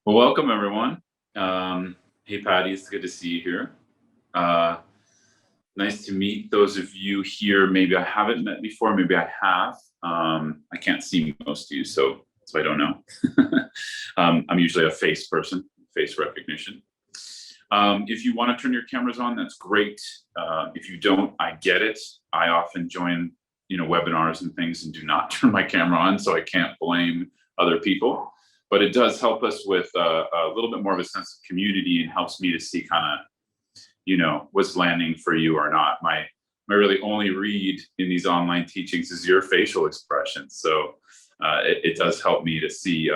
Well, welcome everyone. Hey Patty, it's good to see you here. Nice to meet those of you here. Maybe I haven't met before, maybe I have. I can't see most of you, so I don't know. I'm usually a face person, face recognition. If you want to turn your cameras on, that's great. If you don't, I get it. I often join, webinars and things and do not turn my camera on, so I can't blame other people. But it does help us with a little bit more of a sense of community and helps me to see kind of, what's landing for you or not. My really only read in these online teachings is your facial expressions. So it does help me to see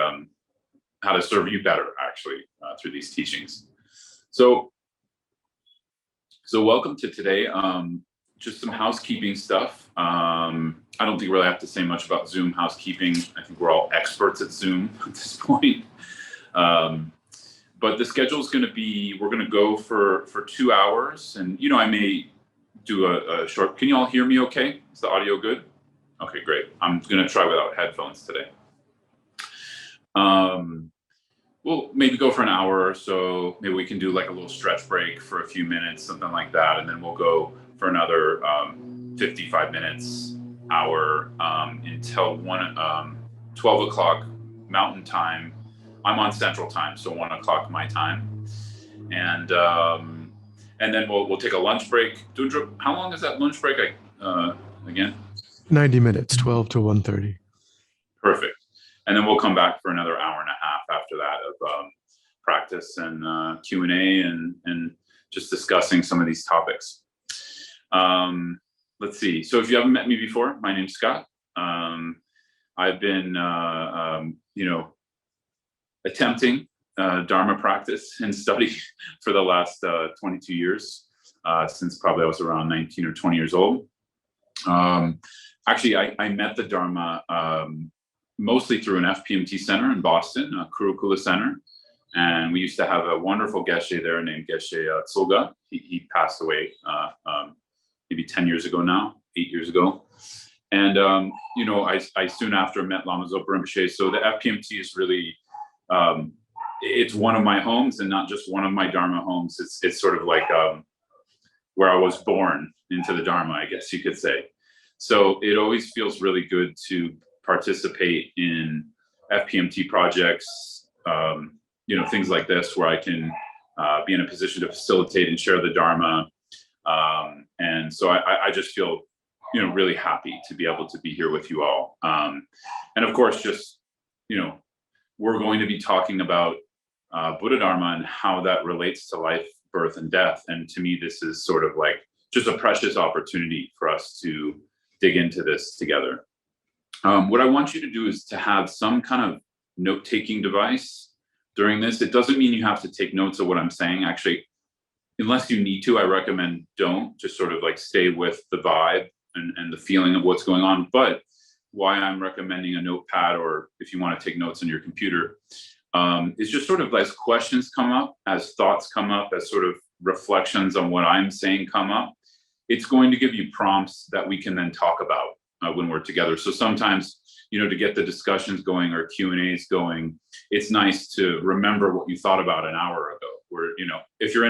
how to serve you better, actually, through these teachings. So welcome to today. Just some housekeeping stuff. I don't think we really have to say much about Zoom housekeeping. I think we're all experts at Zoom at this point. But the schedule is going to be, we're going to go for 2 hours. And, I may do a short, can you all hear me okay? Is the audio good? Okay, great. I'm going to try without headphones today. We'll maybe go for an hour or so. Maybe we can do like a little stretch break for a few minutes, something like that. And then we'll go for another 55 minutes, hour, until 12 o'clock Mountain Time. I'm on Central Time, so 1 o'clock my time. And then we'll take a lunch break. How long is that lunch break again? 90 minutes, 12 to 1:30. Perfect. And then we'll come back for another hour and a half after that of practice and Q&A and just discussing some of these topics. Let's see. So if you haven't met me before, my name's Scott. I've been, attempting Dharma practice and study for the last 22 years, since probably I was around 19 or 20 years old. Actually, I met the Dharma mostly through an FPMT center in Boston, a Kurukula Center. And we used to have a wonderful Geshe there named Geshe Tsulga. He passed away maybe 10 years ago now, 8 years ago. And, I soon after met Lama Zopa Rinpoche. So the FPMT is really, it's one of my homes and not just one of my Dharma homes. It's sort of like where I was born into the Dharma, I guess you could say. So it always feels really good to participate in FPMT projects, things like this where I can be in a position to facilitate and share the Dharma. And so I just feel, really happy to be able to be here with you all. And of course, just, we're going to be talking about Buddha Dharma and how that relates to life, birth, and death. And to me, this is sort of like just a precious opportunity for us to dig into this together. What I want you to do is to have some kind of note-taking device during this. It doesn't mean you have to take notes of what I'm saying. Actually, unless you need to, I recommend don't. Just sort of like stay with the vibe and the feeling of what's going on. But why I'm recommending a notepad, or if you want to take notes on your computer, is just sort of as questions come up, as thoughts come up, as sort of reflections on what I'm saying come up, it's going to give you prompts that we can then talk about when we're together. So sometimes, to get the discussions going or Q&As going, it's nice to remember what you thought about an hour ago. Where, if you're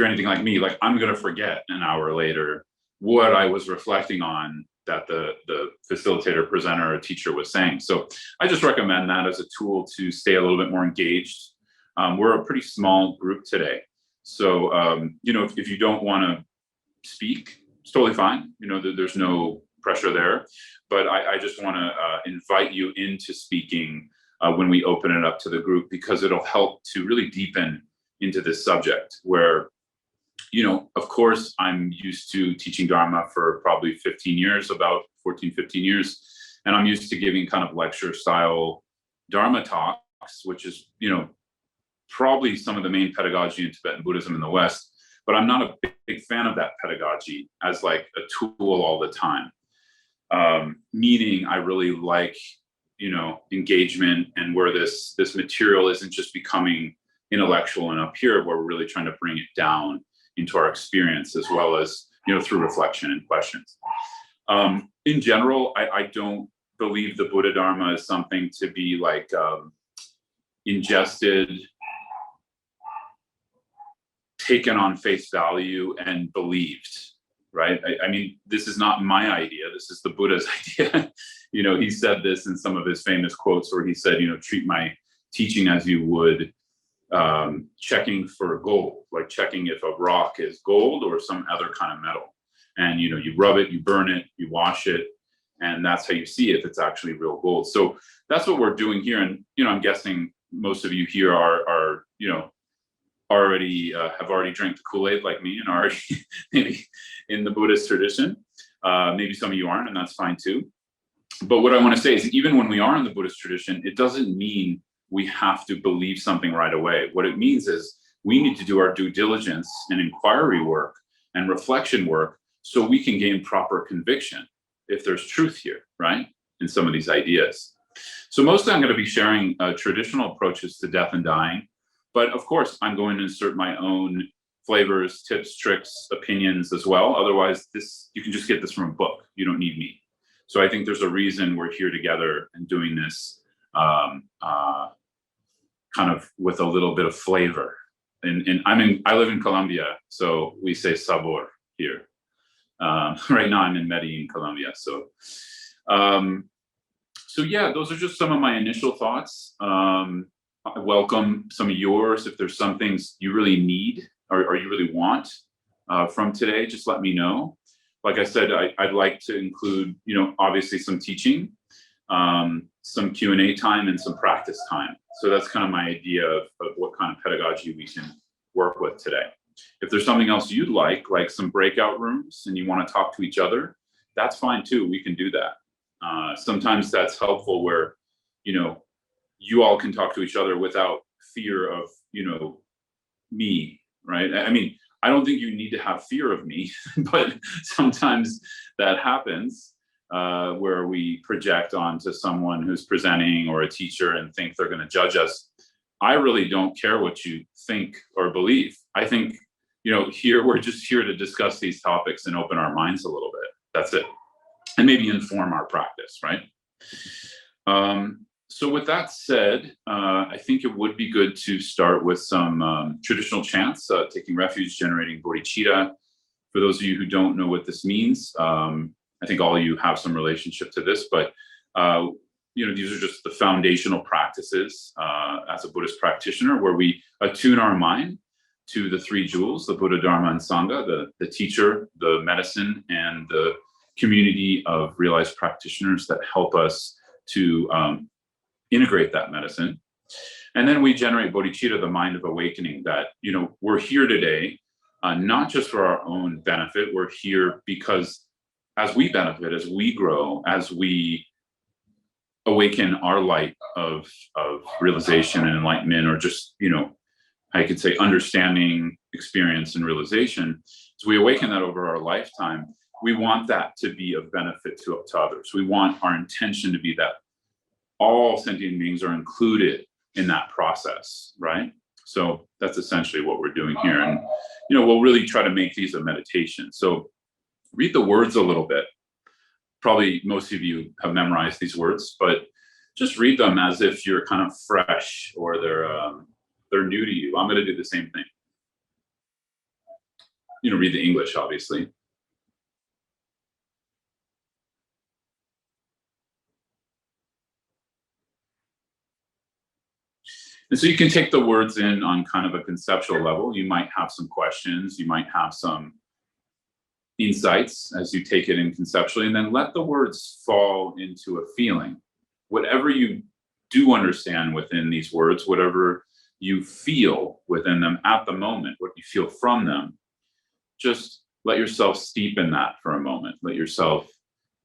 anything like me, like I'm going to forget an hour later what I was reflecting on that the facilitator, presenter, or teacher was saying. So I just recommend that as a tool to stay a little bit more engaged. We're a pretty small group today. So, if you don't want to speak, it's totally fine. There's no pressure there. But I just want to invite you into speaking when we open it up to the group, because it'll help to really deepen into this subject where, of course, I'm used to teaching Dharma for probably 15 years, about 14, 15 years. And I'm used to giving kind of lecture style Dharma talks, which is, probably some of the main pedagogy in Tibetan Buddhism in the West. But I'm not a big fan of that pedagogy as like a tool all the time. Meaning I really like, engagement, and where this material isn't just becoming intellectual and up here, where we're really trying to bring it down into our experience, as well as, through reflection and questions. In general, I don't believe the Buddha Dharma is something to be like, ingested, taken on face value, and believed, right? I mean, this is not my idea. This is the Buddha's idea. He said this in some of his famous quotes where he said, treat my teaching as you would checking for gold, like checking if a rock is gold or some other kind of metal. And, you rub it, you burn it, you wash it, and that's how you see if it's actually real gold. So that's what we're doing here. And, I'm guessing most of you here are already have already drank the Kool-Aid like me and already maybe in the Buddhist tradition. Maybe some of you aren't, and that's fine too. But what I want to say is, even when we are in the Buddhist tradition, it doesn't mean we have to believe something right away. What it means is we need to do our due diligence and inquiry work and reflection work so we can gain proper conviction if there's truth here, right? In some of these ideas. So mostly I'm going to be sharing traditional approaches to death and dying. But of course, I'm going to insert my own flavors, tips, tricks, opinions as well. Otherwise, you can just get this from a book. You don't need me. So I think there's a reason we're here together and doing this kind of with a little bit of flavor. And I live in Colombia, so we say sabor here. Right now I'm in Medellin, Colombia. So yeah, those are just some of my initial thoughts. I welcome some of yours. If there's some things you really need or you really want from today, just let me know. Like I said, I'd like to include, obviously some teaching, some Q&A time, and some practice time. So that's kind of my idea of what kind of pedagogy we can work with today. If there's something else you'd like some breakout rooms, and you want to talk to each other, that's fine too. We can do that. Sometimes that's helpful where, you all can talk to each other without fear of, me, right? I mean, I don't think you need to have fear of me, but sometimes that happens where we project onto someone who's presenting or a teacher and think they're going to judge us. I really don't care what you think or believe. I think, here we're just here to discuss these topics and open our minds a little bit. That's it. And maybe inform our practice, right? So with that said, I think it would be good to start with some traditional chants, taking refuge, generating bodhicitta. For those of you who don't know what this means, I think all of you have some relationship to this, but these are just the foundational practices as a Buddhist practitioner, where we attune our mind to the three jewels, the Buddha, Dharma, and Sangha, the teacher, the medicine, and the community of realized practitioners that help us to integrate that medicine. And then we generate bodhicitta, the mind of awakening, that, we're here today, not just for our own benefit. We're here because as we benefit, as we grow, as we awaken our light of realization and enlightenment, or just, I could say understanding, experience, and realization, as we awaken that over our lifetime, we want that to be of benefit to others. We want our intention to be that all sentient beings are included in that process, right? So that's essentially what we're doing here. And, we'll really try to make these a meditation. So read the words a little bit. Probably most of you have memorized these words, but just read them as if you're kind of fresh or they're new to you. I'm going to do the same thing. Read the English, obviously. And so you can take the words in on kind of a conceptual level. You might have some questions. You might have some insights as you take it in conceptually, and then let the words fall into a feeling. Whatever you do understand within these words, whatever you feel within them at the moment, what you feel from them, just let yourself steep in that for a moment. Let yourself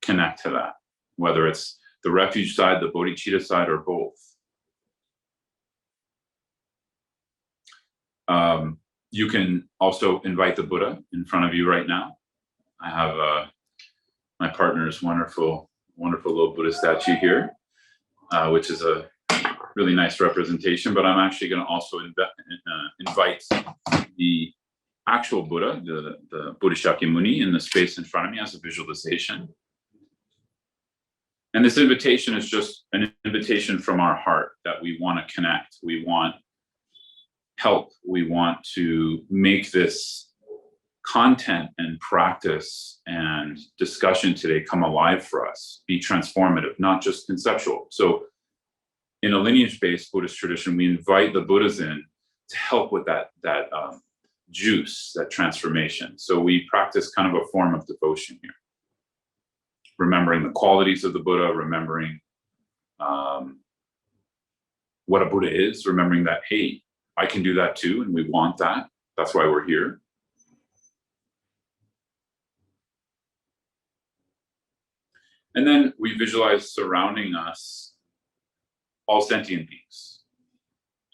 connect to that, whether it's the refuge side, the bodhicitta side, or both. You can also invite the Buddha in front of you right now. I have my partner's wonderful little Buddha statue here, which is a really nice representation, but I'm actually going to also invite the actual Buddha, the Buddha Shakyamuni, in the space in front of me as a visualization. And this invitation is just an invitation from our heart that we want to connect. We want help. We want to make this content and practice and discussion today come alive for us, be transformative, not just conceptual. So in a lineage-based Buddhist tradition, we invite the Buddhas in to help with that juice, that transformation. So we practice kind of a form of devotion here, remembering the qualities of the Buddha, remembering what a Buddha is, remembering that, hey, I can do that too, and we want that. That's why we're here. And then we visualize surrounding us all sentient beings.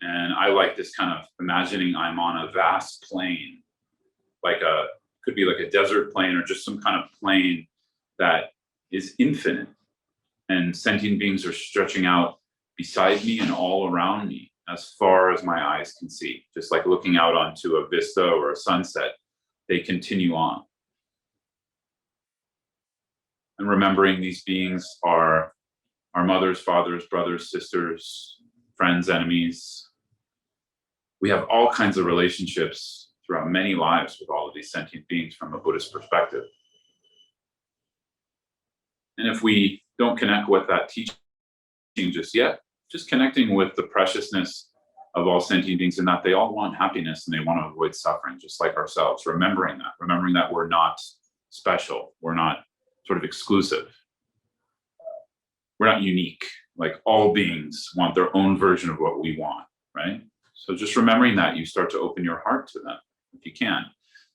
And I like this kind of imagining I'm on a vast plain, could be like a desert plain or just some kind of plain that is infinite. And sentient beings are stretching out beside me and all around me as far as my eyes can see. Just like looking out onto a vista or a sunset, they continue on. And remembering these beings are our mothers, fathers, brothers, sisters, friends, enemies. We have all kinds of relationships throughout many lives with all of these sentient beings from a Buddhist perspective. And if we don't connect with that teaching just yet, just connecting with the preciousness of all sentient beings and that they all want happiness and they want to avoid suffering just like ourselves. Remembering that we're not special. We're not sort of exclusive. We're not unique. Like all beings want their own version of what we want, right? So just remembering that, you start to open your heart to them, if you can,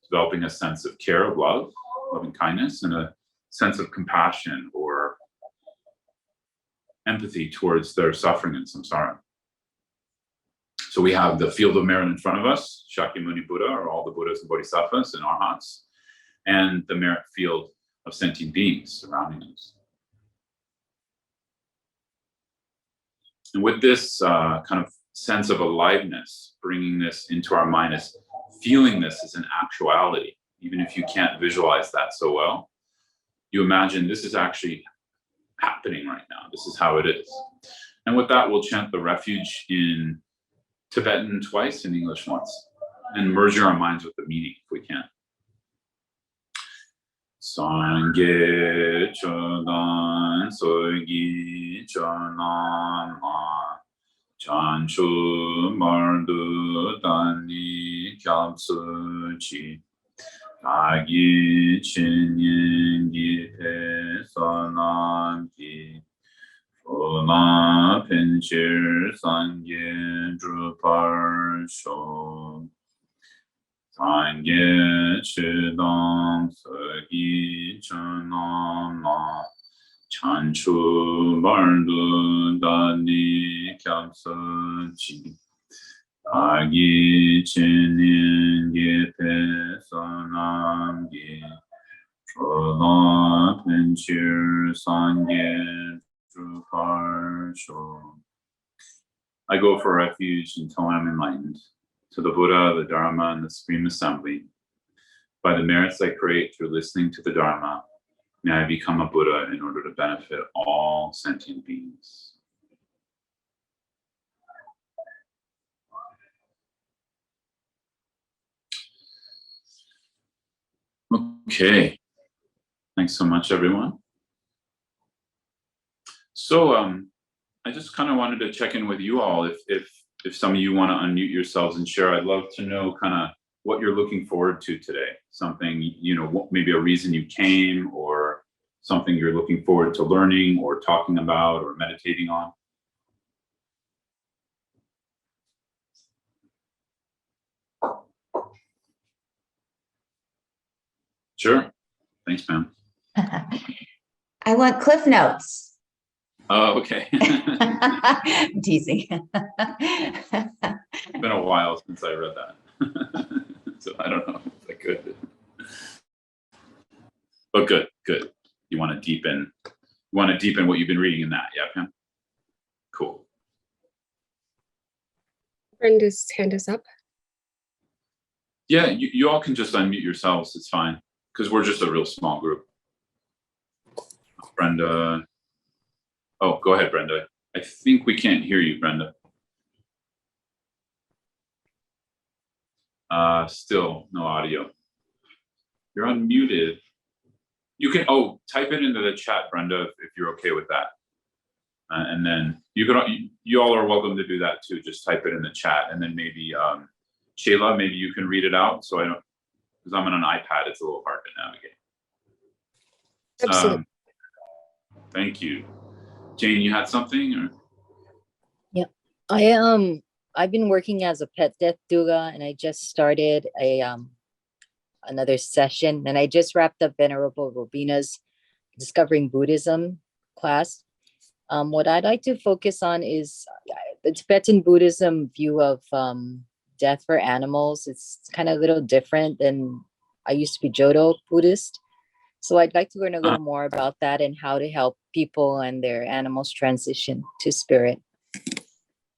developing a sense of care, of love, loving kindness, and a sense of compassion or empathy towards their suffering in samsara. So we have the field of merit in front of us, Shakyamuni Buddha, or all the Buddhas and Bodhisattvas and Arhats, and the merit field of sentient beings surrounding us. And with this kind of sense of aliveness, bringing this into our mind as feeling this as an actuality, even if you can't visualize that so well, you imagine this is actually happening right now. This is how it is. And with that, we'll chant the Refuge in Tibetan twice, in English once, and merge our minds with the meaning if we can. Sangye chodan sogi chonama chanchu mardu dani kyabsu chi agi chinyin gi pe sonam gi Ola pinchir sangye drupar sho Sangye chidam sagi chanama chanchu bardu dani kyabsa chi agi chinin gepe sonam gi chola pinchir sangye drupar sho. I go for refuge until I'm enlightened, to the Buddha, the Dharma, and the Supreme Assembly. By the merits I create through listening to the Dharma, may I become a Buddha in order to benefit all sentient beings. Okay, thanks so much, everyone. So I just kind of wanted to check in with you all. If some of you want to unmute yourselves and share, I'd love to know kind of what you're looking forward to today. Something, you know, maybe a reason you came, or something you're looking forward to learning or talking about or meditating on. Sure. Thanks, Pam. I want cliff notes. Oh, okay. I'm teasing. It's been a while since I read that. So I don't know if I could. But good. You want to deepen what you've been reading in that, yeah, Pam? Cool. Brenda's hand is up. Yeah, you all can just unmute yourselves. It's fine, because we're just a real small group. Brenda, Oh, go ahead, Brenda. I think we can't hear you, Brenda. Still no audio. You're unmuted. You can, type it into the chat, Brenda, if you're okay with that. And then you all are welcome to do that too. Just type it in the chat, and then maybe Shayla, maybe you can read it out. So I don't, because I'm on an iPad, it's a little hard to navigate. Absolutely. Thank you, Jane. You had something, or? Yeah, I've been working as a pet death doula, and I just started a another session, and I just wrapped up Venerable Robina's Discovering Buddhism class. What I'd like to focus on is the Tibetan Buddhism view of death for animals. It's kind of a little different than I used to be Jodo Buddhist. So I'd like to learn a little more about that and how to help people and their animals transition to spirit.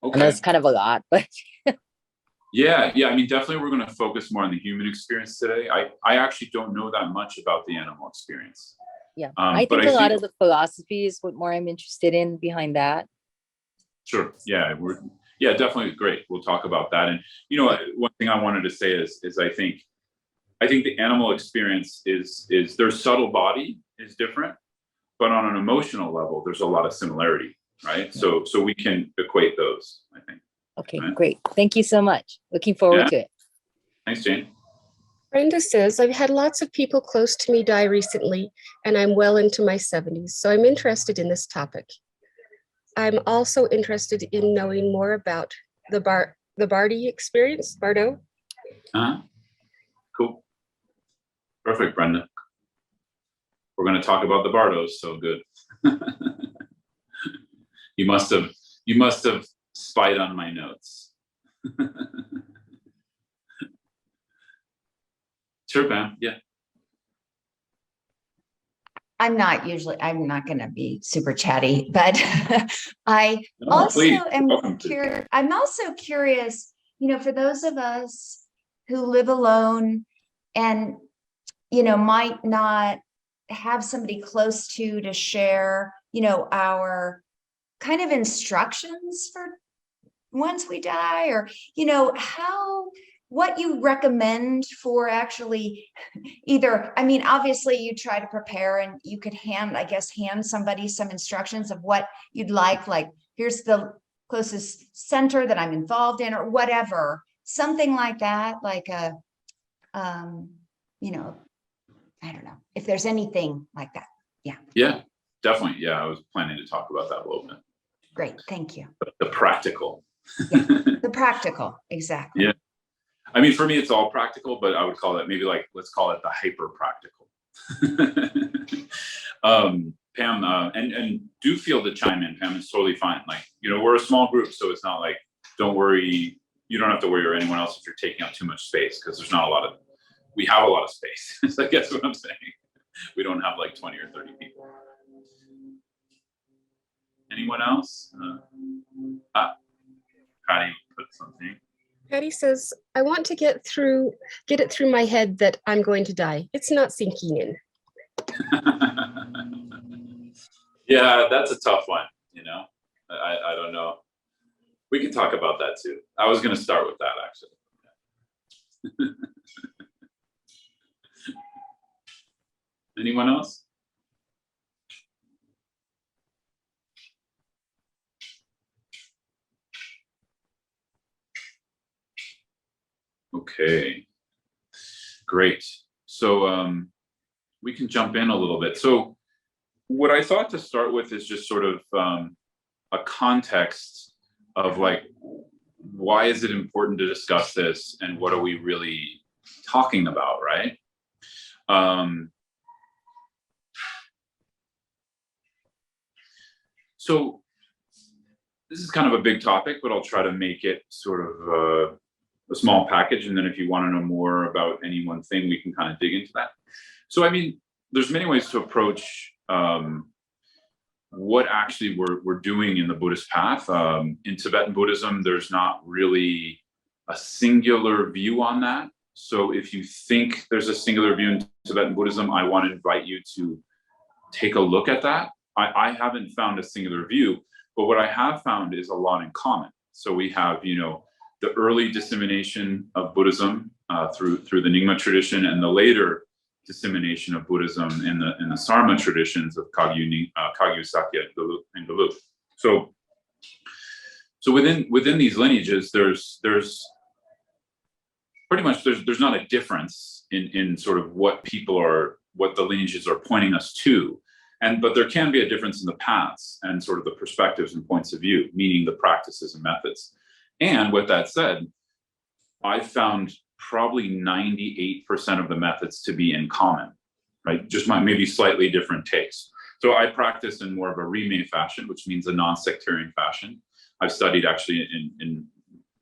Okay. I know it's kind of a lot, but Yeah. I mean, definitely we're going to focus more on the human experience today. I actually don't know that much about the animal experience. yeah, I think a lot of the philosophy is what more I'm interested in behind that. Sure. Yeah, definitely great. We'll talk about that. And one thing I wanted to say is I think the animal experience is their subtle body is different, but on an emotional level, there's a lot of similarity, right? So we can equate those, I think. Okay, right? great. Thank you so much. Looking forward to it. Thanks, Jane. Brenda says, I've had lots of people close to me die recently, and I'm well into my 70s, so I'm interested in this topic. I'm also interested in knowing more about the Bardi experience, Bardo. Cool. Perfect, Brenda. We're going to talk about the Bardos, so good. You must have spied on my notes. Sure, Pam. Yeah. I'm not going to be super chatty, but I No, also please. am Welcome to. I'm also curious, for those of us who live alone and, might not have somebody close to share, our kind of instructions for once we die, or, what you recommend for actually either, obviously you try to prepare and you could hand somebody some instructions of what you'd like here's the closest center that I'm involved in, or whatever, something like that, like a, I don't know if there's anything like that. Yeah, definitely. Yeah, I was planning to talk about that a little bit. Great, thank you. The practical. Yeah, the practical, exactly. Yeah. I mean, for me, it's all practical, but I would call it let's call it the hyper practical. Pam, and do feel to chime in. Pam, it's totally fine. We're a small group, so it's not like, don't worry. You don't have to worry, or anyone else, if you're taking up too much space, because we have a lot of space. So I guess what I'm saying. We don't have 20 or 30 people. Anyone else? Patty put something. Patty says, I want to get it through my head that I'm going to die. It's not sinking in. Yeah, that's a tough one. I don't know. We can talk about that too. I was going to start with that, actually. Anyone else? Okay, great. So we can jump in a little bit. So what I thought to start with is just sort of a context of why is it important to discuss this, and what are we really talking about, right? So this is kind of a big topic, but I'll try to make it sort of a small package. And then if you want to know more about any one thing, we can kind of dig into that. So, there's many ways to approach what actually we're doing in the Buddhist path. In Tibetan Buddhism, there's not really a singular view on that. So if you think there's a singular view in Tibetan Buddhism, I want to invite you to take a look at that. I haven't found a singular view, but what I have found is a lot in common. So we have, the early dissemination of Buddhism through the Nyingma tradition, and the later dissemination of Buddhism in the Sarma traditions of Kagyu, Sakya, and Gelug. So within these lineages, there's pretty much there's not a difference in sort of what the lineages are pointing us to, but there can be a difference in the paths and sort of the perspectives and points of view, meaning the practices and methods. And with that said, I've found probably 98% of the methods to be in common, right? Just maybe slightly different takes. So I practice in more of a Rime fashion, which means a non-sectarian fashion. I've studied actually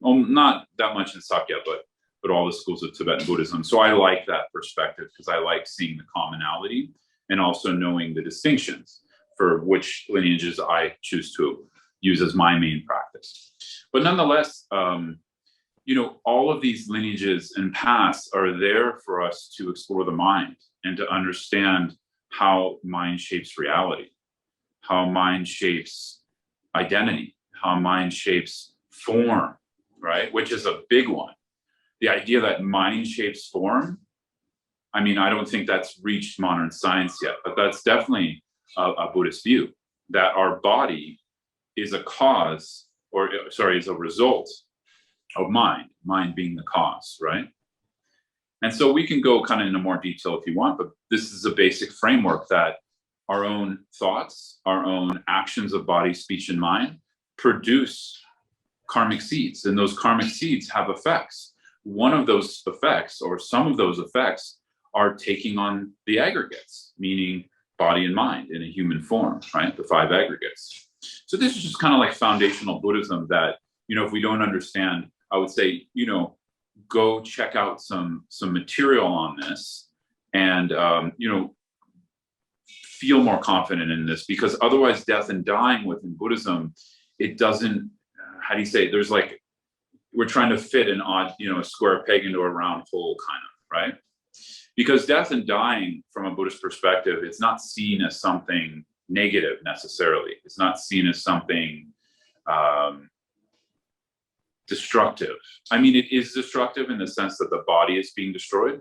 not that much in Sakya, but all the schools of Tibetan Buddhism. So I like that perspective because I like seeing the commonality and also knowing the distinctions for which lineages I choose to use as my main practice. But nonetheless, all of these lineages and paths are there for us to explore the mind and to understand how mind shapes reality, how mind shapes identity, how mind shapes form, right? Which is a big one. The idea that mind shapes form, I don't think that's reached modern science yet, but that's definitely a Buddhist view, that our body is a cause, is a result of mind being the cause, right? And so we can go kind of into more detail if you want, but this is a basic framework that our own thoughts, our own actions of body, speech, and mind produce karmic seeds, and those karmic seeds have effects. One of those effects, or some of those effects, are taking on the aggregates, meaning body and mind in a human form, right? The 5 aggregates. So this is just kind of like foundational Buddhism that, if we don't understand, I would say, go check out some material on this and, feel more confident in this, because otherwise death and dying within Buddhism, it doesn't, how do you say, there's like, we're trying to fit an odd, a square peg into a round hole kind of, right? Because death and dying from a Buddhist perspective, it's not seen as something negative necessarily. It's not seen as something destructive. It is destructive in the sense that the body is being destroyed,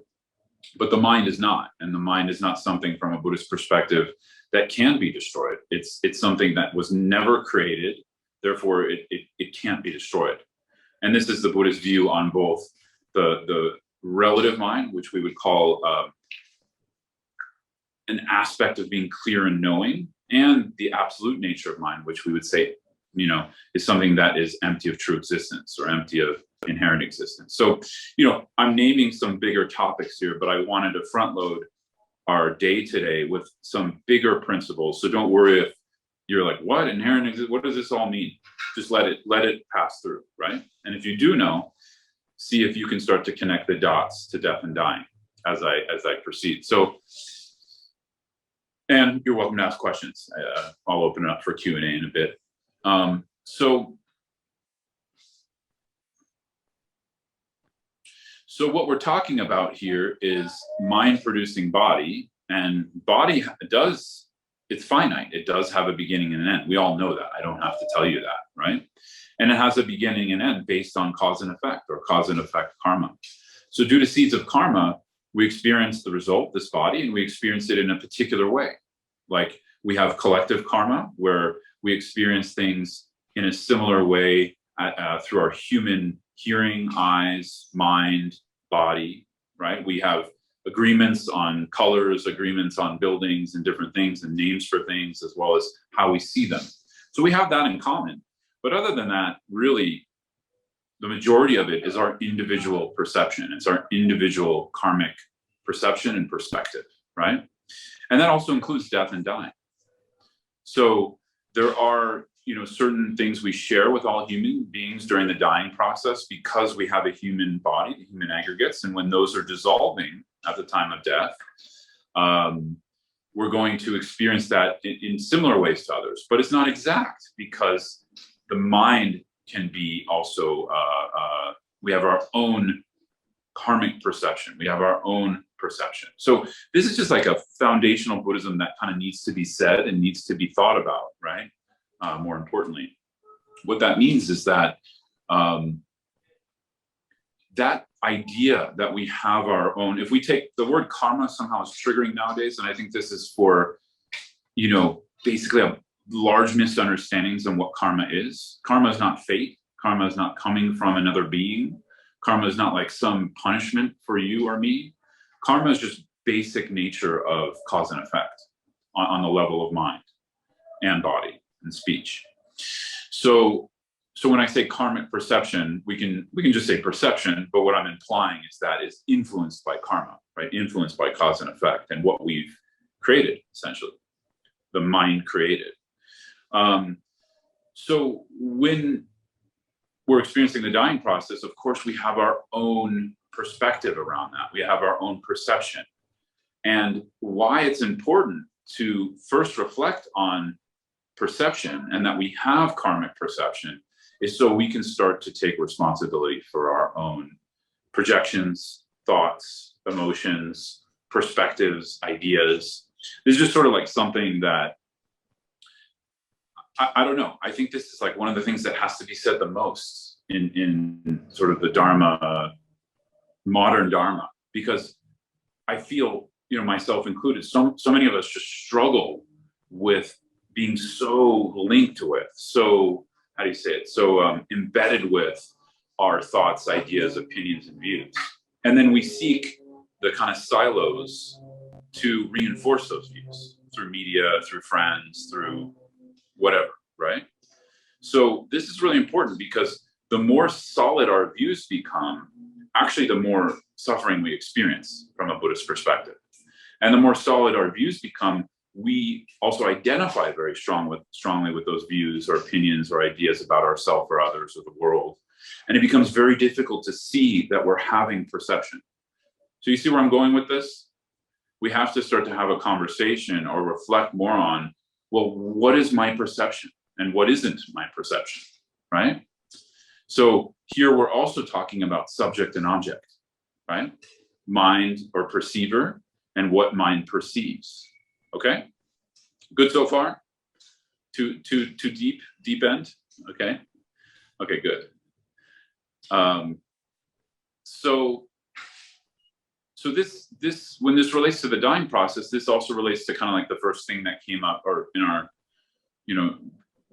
but the mind is not. And the mind is not something from a Buddhist perspective that can be destroyed. It's something that was never created, therefore it can't be destroyed. And this is the Buddhist view on both the relative mind, which we would call an aspect of being clear and knowing, and the absolute nature of mind, which we would say, is something that is empty of true existence or empty of inherent existence. So, I'm naming some bigger topics here, but I wanted to front load our day today with some bigger principles. So don't worry if you're like, what inherent existence? What does this all mean? Just let it pass through, right? And if you do know, see if you can start to connect the dots to death and dying as I proceed. So, and you're welcome to ask questions. I'll open it up for Q&A in a bit. So what we're talking about here is mind producing body, and body it's finite. It does have a beginning and an end. We all know that. I don't have to tell you that, right? And it has a beginning and end based on cause and effect, or cause and effect karma. So due to seeds of karma, we experience the result, this body, and we experience it in a particular way. Like we have collective karma, where we experience things in a similar way through our human hearing, eyes, mind, body, right? We have agreements on colors, agreements on buildings and different things, and names for things, as well as how we see them. So we have that in common. But other than that, really, the majority of it is our individual perception. It's our individual karmic perception and perspective, right? And that also includes death and dying. So there are, certain things we share with all human beings during the dying process, because we have a human body, the human aggregates, and when those are dissolving at the time of death, we're going to experience that in similar ways to others. But it's not exact, because the mind can be also, we have our own karmic perception. We have our own perception. So this is just like a foundational Buddhism that kind of needs to be said and needs to be thought about, right? More importantly, what that means is that that idea that we have our own, if we take the word karma somehow is triggering nowadays, and I think this is for, you know, basically a large misunderstandings on what karma is. Karma is not fate. Karma is not coming from another being. Karma is not like some punishment for you or me. Karma is just basic nature of cause and effect on the level of mind and body and speech. So when I say karmic perception, we can just say perception, but what I'm implying is that it's influenced by karma, right? Influenced by cause and effect and what we've created, essentially. The mind created. So when we're experiencing the dying process, of course, we have our own perspective around that. We have our own perception. And why it's important to first reflect on perception and that we have karmic perception is so we can start to take responsibility for our own projections, thoughts, emotions, perspectives, ideas. This is just sort of like something that, I don't know. I think this is like one of the things that has to be said the most in sort of the Dharma, modern Dharma, because I feel, you know, myself included, so many of us just struggle with being so linked with, so, how do you say it? So embedded with our thoughts, ideas, opinions, and views. And then we seek the kind of silos to reinforce those views through media, through friends, through whatever, right? So this is really important because the more solid our views become, actually the more suffering we experience from a Buddhist perspective. And the more solid our views become, we also identify very strongly with those views or opinions or ideas about ourselves or others or the world. And it becomes very difficult to see that we're having perception. So you see where I'm going with this? We have to start to have a conversation or reflect more on, well, what is my perception and what isn't my perception, right? So here we're also talking about subject and object, right? Mind or perceiver and what mind perceives. Okay, good so far? Too deep end? Okay, good. So this when this relates to the dying process, this also relates to kind of like the first thing that came up, or in our, you know,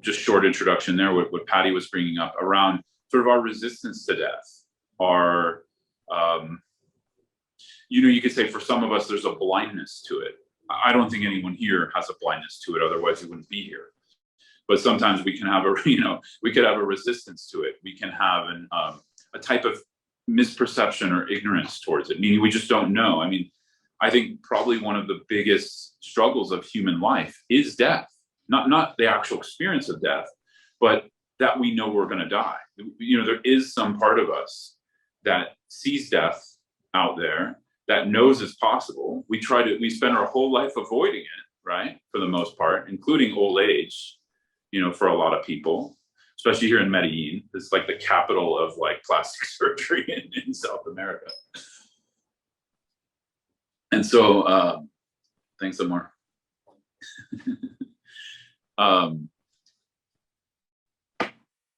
just short introduction there, what Patty was bringing up around sort of our resistance to death. Our, you know, you could say for some of us, there's a blindness to it. I don't think anyone here has a blindness to it, otherwise you wouldn't be here. But sometimes we can have a, you know, we could have a resistance to it. We can have a type of misperception or ignorance towards it, meaning we just don't know. I mean, I think probably one of the biggest struggles of human life is death. Not the actual experience of death, but that we know we're going to die. You know, there is some part of us that sees death out there, that knows it's possible. We spend our whole life avoiding it, right? For the most part, including old age, you know, for a lot of people, especially here in Medellin. It's like the capital of like plastic surgery in South America. And so, thanks, Amar.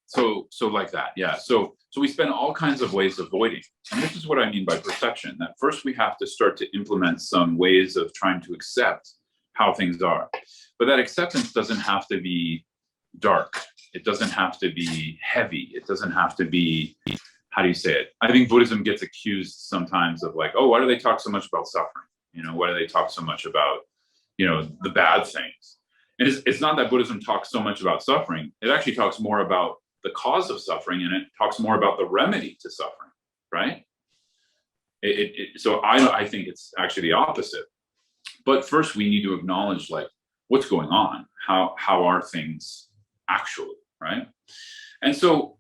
So like that, yeah. So we spend all kinds of ways avoiding. And this is what I mean by perception, that first we have to start to implement some ways of trying to accept how things are. But that acceptance doesn't have to be dark. It doesn't have to be heavy. It doesn't have to be, how do you say it? I think Buddhism gets accused sometimes of like, oh, why do they talk so much about suffering? You know, why do they talk so much about, you know, the bad things? And it's not that Buddhism talks so much about suffering. It actually talks more about the cause of suffering, and it talks more about the remedy to suffering, right? So I think it's actually the opposite. But first we need to acknowledge like what's going on, how are things actually, right? And so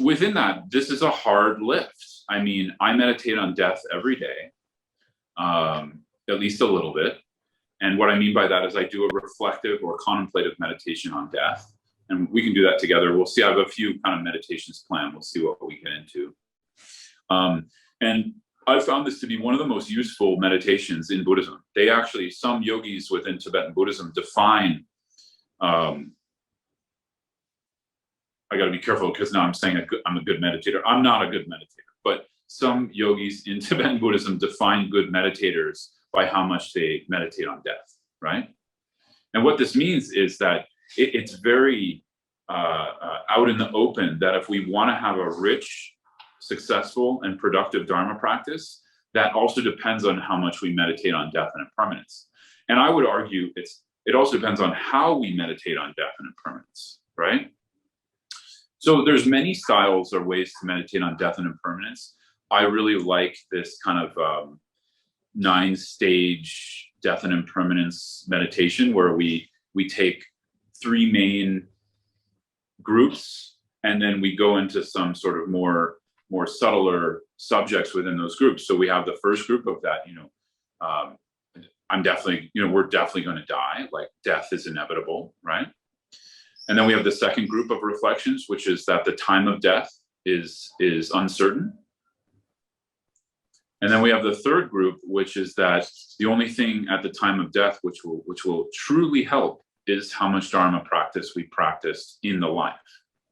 within that, this is a hard lift. I mean, I meditate on death every day, at least a little bit. And what I mean by that is I do a reflective or contemplative meditation on death. And we can do that together. We'll see. I have a few kind of meditations planned. We'll see what we get into. And I found this to be one of the most useful meditations in Buddhism. They actually, some yogis within Tibetan Buddhism define, I got to be careful because now I'm saying I'm a good meditator. I'm not a good meditator, but some yogis in Tibetan Buddhism define good meditators by how much they meditate on death, right? And what this means is that it's very out in the open that if we want to have a rich, successful, and productive Dharma practice, that also depends on how much we meditate on death and impermanence. And I would argue it also depends on how we meditate on death and impermanence, right? So there's many styles or ways to meditate on death and impermanence. I really like this kind of 9-stage death and impermanence meditation where we take 3 main groups, and then we go into some sort of more subtler subjects within those groups. So we have the first group of that, I'm definitely, we're definitely going to die, like death is inevitable, right? And then we have the second group of reflections, which is that the time of death is uncertain. And then we have the third group, which is that the only thing at the time of death which will truly help is how much Dharma practice we practiced in the life,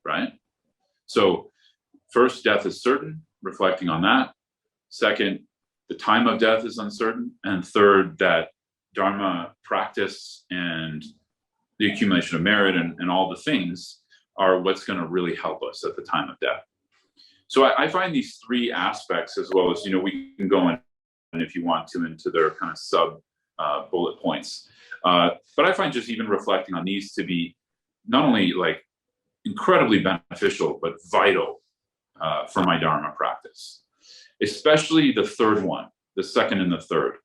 right? So first, death is certain, reflecting on that. Second, the time of death is uncertain. And third, that Dharma practice and the accumulation of merit and all the things are what's going to really help us at the time of death. So I find these 3 aspects, as well as, we can go in, if you want to, into their kind of sub bullet points. But I find just even reflecting on these to be not only like incredibly beneficial, but vital for my Dharma practice, especially the third one, the second and the third.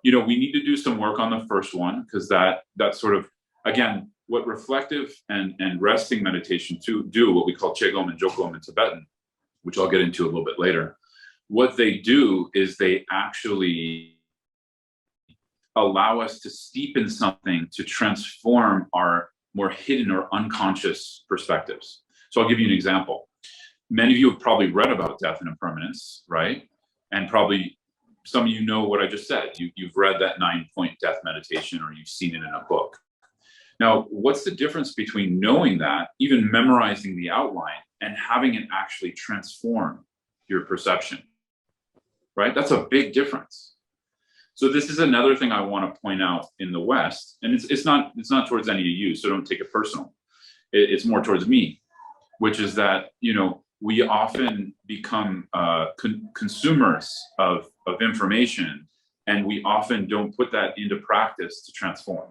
We need to do some work on the first one, because that sort of, again, what reflective and resting meditation do, what we call Chegom and Jokom in Tibetan, which I'll get into a little bit later. What they do is they actually allow us to steep in something to transform our more hidden or unconscious perspectives. So I'll give you an example. Many of you have probably read about death and impermanence, right? And probably some of you know what I just said. You've read that 9-point death meditation, or you've seen it in a book. Now, what's the difference between knowing that, even memorizing the outline, and having it actually transform your perception, right? That's a big difference. So this is another thing I want to point out in the West, and it's not towards any of you, so don't take it personal. It's more towards me, which is that, we often become consumers of information, and we often don't put that into practice to transform.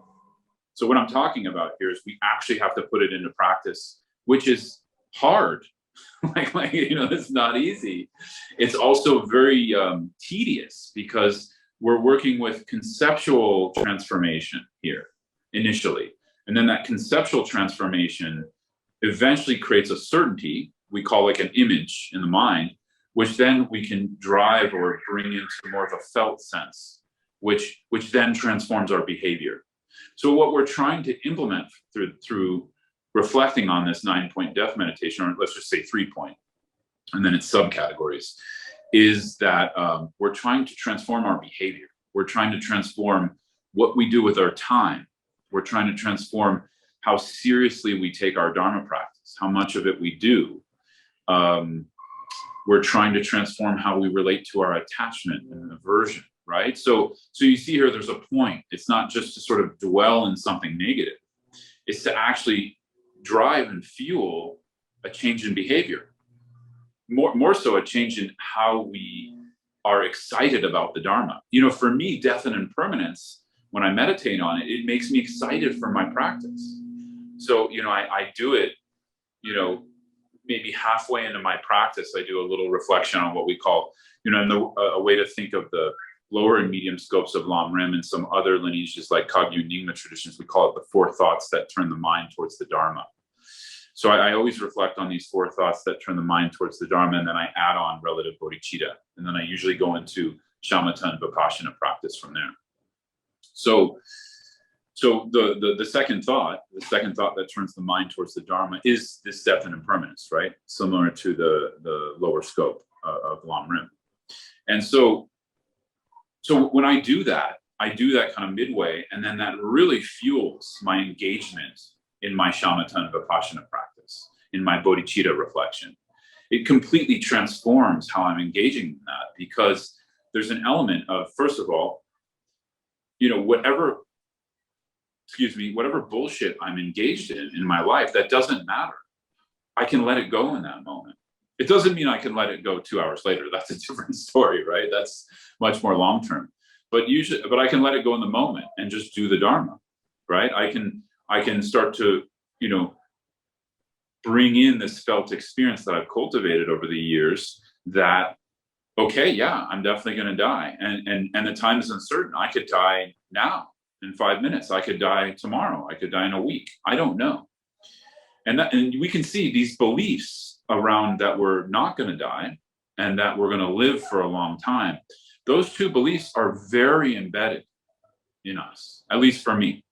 So what I'm talking about here is we actually have to put it into practice, which is hard. It's not easy. It's also very tedious, because we're working with conceptual transformation here initially. And then that conceptual transformation eventually creates a certainty, we call like an image in the mind, which then we can drive or bring into more of a felt sense, which then transforms our behavior. So what we're trying to implement through reflecting on this 9-point death meditation, or let's just say 3-point, and then its subcategories, is that we're trying to transform our behavior. We're trying to transform what we do with our time. We're trying to transform how seriously we take our Dharma practice, how much of it we do. We're trying to transform how we relate to our attachment and aversion, right? So you see here, there's a point. It's not just to sort of dwell in something negative. It's to actually drive and fuel a change in behavior. More so a change in how we are excited about the Dharma. For me, death and impermanence, when I meditate on it, it makes me excited for my practice. So, I do it, maybe halfway into my practice, I do a little reflection on what we call, a way to think of the lower and medium scopes of Lam Rim and some other lineages like Kagyu Nyingma traditions, we call it the 4 thoughts that turn the mind towards the Dharma. So I always reflect on these 4 thoughts that turn the mind towards the Dharma, and then I add on relative bodhicitta. And then I usually go into shamatha and vipassana practice from there. So the second thought that turns the mind towards the Dharma is this death and impermanence, right? Similar to the lower scope of Lam Rim. And so So when I do that kind of midway, and then that really fuels my engagement in my shamatha and vipassana practice, in my bodhicitta reflection. It completely transforms how I'm engaging in that, because there's an element of, first of all, whatever bullshit I'm engaged in my life, that doesn't matter. I can let it go in that moment. It doesn't mean I can let it go 2 hours later. That's a different story, right? That's much more long-term. But I can let it go in the moment and just do the Dharma, right? I can start to, bring in this felt experience that I've cultivated over the years that, okay, yeah, I'm definitely going to die. And the time is uncertain. I could die now in 5 minutes. I could die tomorrow. I could die in a week. I don't know. And we can see these beliefs around that we're not going to die and that we're going to live for a long time. Those two beliefs are very embedded in us, at least for me.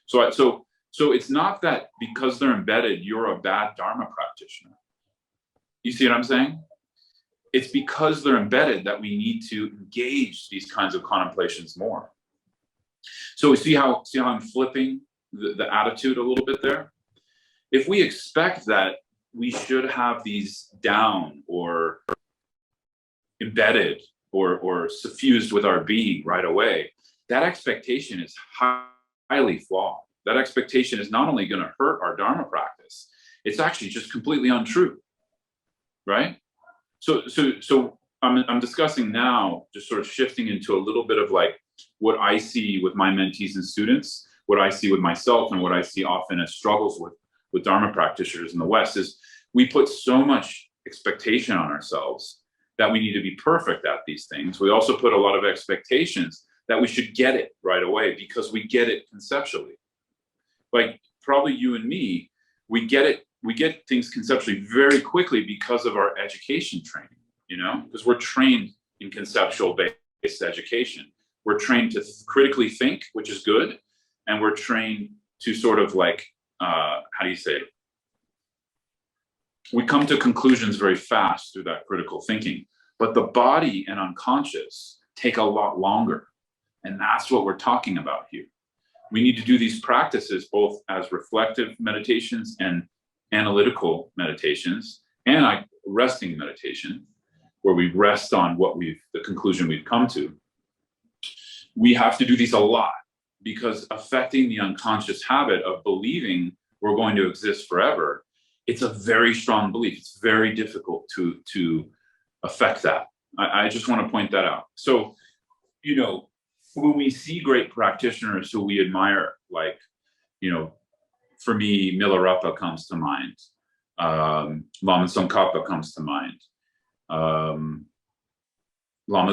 So it's not that because they're embedded, you're a bad Dharma practitioner. You see what I'm saying? It's because they're embedded that we need to engage these kinds of contemplations more. So see how I'm flipping the attitude a little bit there? If we expect that we should have these down or embedded or suffused with our being right away, that expectation is highly flawed. That expectation is not only going to hurt our Dharma practice, it's actually just completely untrue, right? So I'm discussing now, just sort of shifting into a little bit of like what I see with my mentees and students, what I see with myself, and what I see often as struggles with Dharma practitioners in the West is we put so much expectation on ourselves that we need to be perfect at these things. We also put a lot of expectations that we should get it right away because we get it conceptually. Like probably you and me, we get things conceptually very quickly because of our education training, because we're trained in conceptual based education. We're trained to critically think, which is good. And we're trained to sort of like, how do you say it? We come to conclusions very fast through that critical thinking, but the body and unconscious take a lot longer. And that's what we're talking about here. We need to do these practices both as reflective meditations and analytical meditations and resting meditation, where we rest on the conclusion we've come to. We have to do these a lot because affecting the unconscious habit of believing we're going to exist forever, it's a very strong belief. It's very difficult to affect that. I just want to point that out. So, when we see great practitioners who we admire, like, for me, Milarepa comes to mind. Lama Tsongkhapa comes to mind. Lama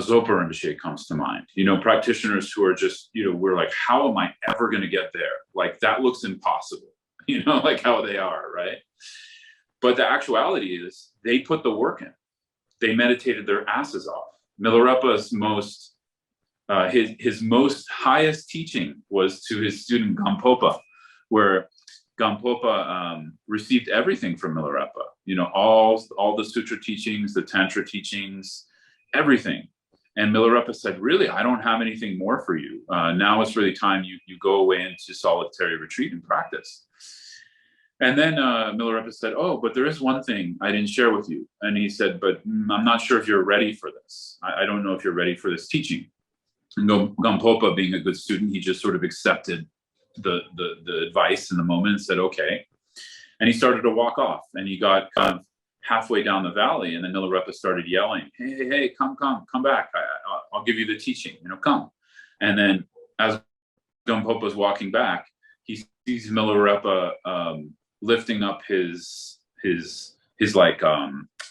Zopa Rinpoche comes to mind. Practitioners who are just, we're like, how am I ever going to get there? Like, that looks impossible, like how they are, right? But the actuality is they put the work in. They meditated their asses off. Milarepa's his most highest teaching was to his student Gampopa, where Gampopa received everything from Milarepa, all the sutra teachings, the tantra teachings, everything. And Milarepa said, really, I don't have anything more for you. Now it's really time you go away into solitary retreat and practice. And then Milarepa said, oh, but there is one thing I didn't share with you. And he said, but I'm not sure if you're ready for this. I don't know if you're ready for this teaching. And Gampopa, being a good student, he just sort of accepted the advice in the moment and said, okay. And he started to walk off, and he got kind of halfway down the valley, and then Milarepa started yelling, hey, come back. I'll give you the teaching, come. And then as Gampopa's walking back, he sees Milarepa lifting up his like, how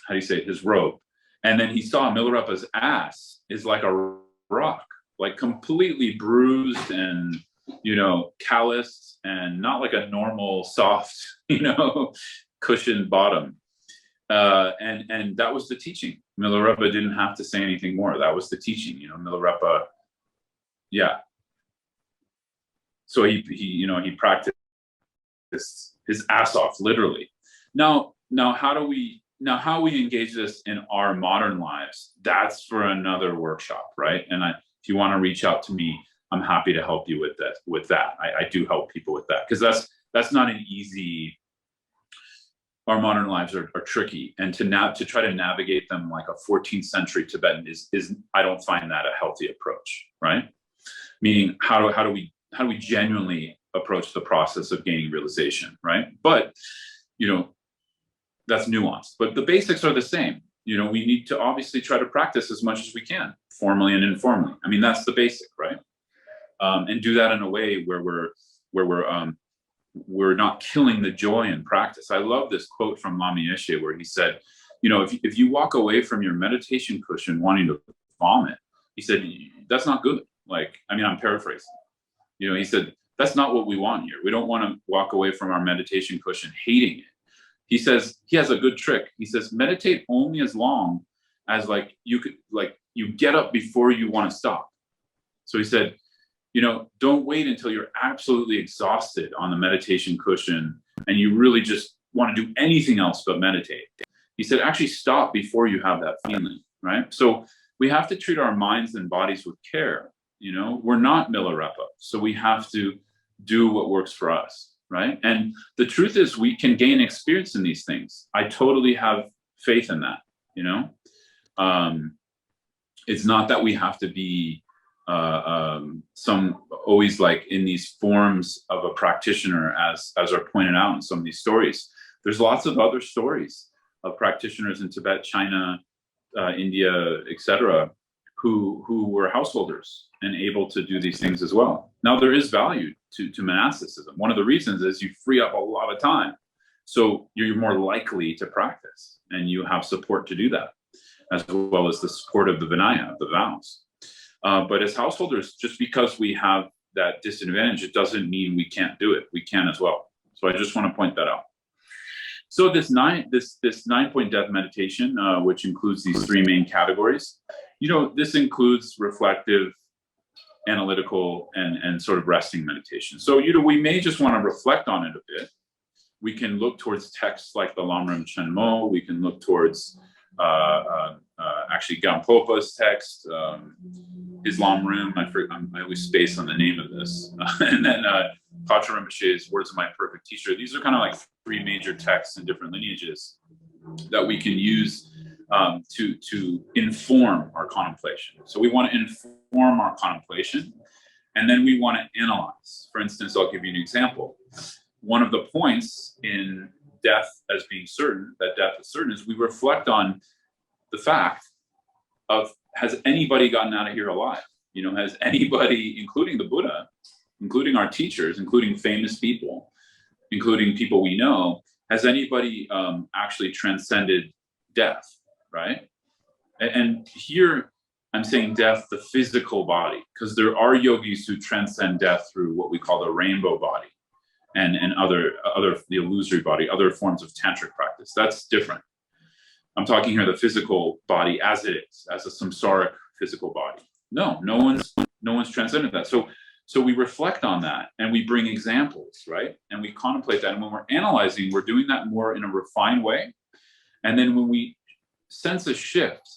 do you say it, his robe. And then he saw Milarepa's ass is like a rock, like completely bruised and, calloused and not like a normal soft, cushioned bottom. And that was the teaching. Milarepa didn't have to say anything more. That was the teaching, Milarepa. Yeah. So he practiced his ass off, literally. Now how we engage this in our modern lives, that's for another workshop, right? And If you want to reach out to me, I'm happy to help you with that. I do help people with that, because that's not an easy. Our modern lives are tricky, and to try to navigate them like a 14th century Tibetan is I don't find that a healthy approach, right? Meaning, how do we genuinely approach the process of gaining realization, right? But that's nuanced, but the basics are the same. We need to obviously try to practice as much as we can, formally and informally. I mean, that's the basic, right? And do that in a way where we're not killing the joy in practice. I love this quote from Lama Yeshe where he said, if you walk away from your meditation cushion wanting to vomit, he said, that's not good. I'm paraphrasing. He said, that's not what we want here. We don't want to walk away from our meditation cushion hating it. He says, he has a good trick. He says, meditate only as long as you get up before you want to stop. So he said, don't wait until you're absolutely exhausted on the meditation cushion and you really just want to do anything else but meditate. He said, actually stop before you have that feeling, right? So we have to treat our minds and bodies with care. We're not Milarepa, so we have to do what works for us, right? And the truth is we can gain experience in these things. I totally have faith in that, It's not that we have to be always like in these forms of a practitioner, as are pointed out in some of these stories. There's lots of other stories of practitioners in Tibet, China, India, etc., who were householders and able to do these things as well. Now, there is value to monasticism. One of the reasons is you free up a lot of time, so you're more likely to practice, and you have support to do that, as well as the support of the Vinaya, the vows. But as householders, just because we have that disadvantage, it doesn't mean we can't do it. We can as well. So I just want to point that out. So this 9-point death meditation, which includes these three main categories, this includes reflective, analytical, and sort of resting meditation. So, we may just want to reflect on it a bit. We can look towards texts like the Lamrim Chenmo. We can look towards actually Gampopa's text, Islam Rim. I always space on the name of this. And then Pacha Rinpoche's Words of My Perfect Teacher. These are kind of like three major texts in different lineages that we can use to inform our contemplation. So we want to inform our contemplation, and then we want to analyze. For instance, I'll give you an example. One of the points in death as being certain, that death is certain, is we reflect on the fact of, has anybody gotten out of here alive? Has anybody, including the Buddha, including our teachers, including famous people, including people we know, has anybody actually transcended death, right? And here I'm saying death, the physical body, because there are yogis who transcend death through what we call the rainbow body and other the illusory body, other forms of tantric practice. That's different. I'm talking here the physical body as it is, as a samsaric physical body. No one's transcended that. So we reflect on that and we bring examples, right? And we contemplate that. And when we're analyzing, we're doing that more in a refined way. And then when we sense a shift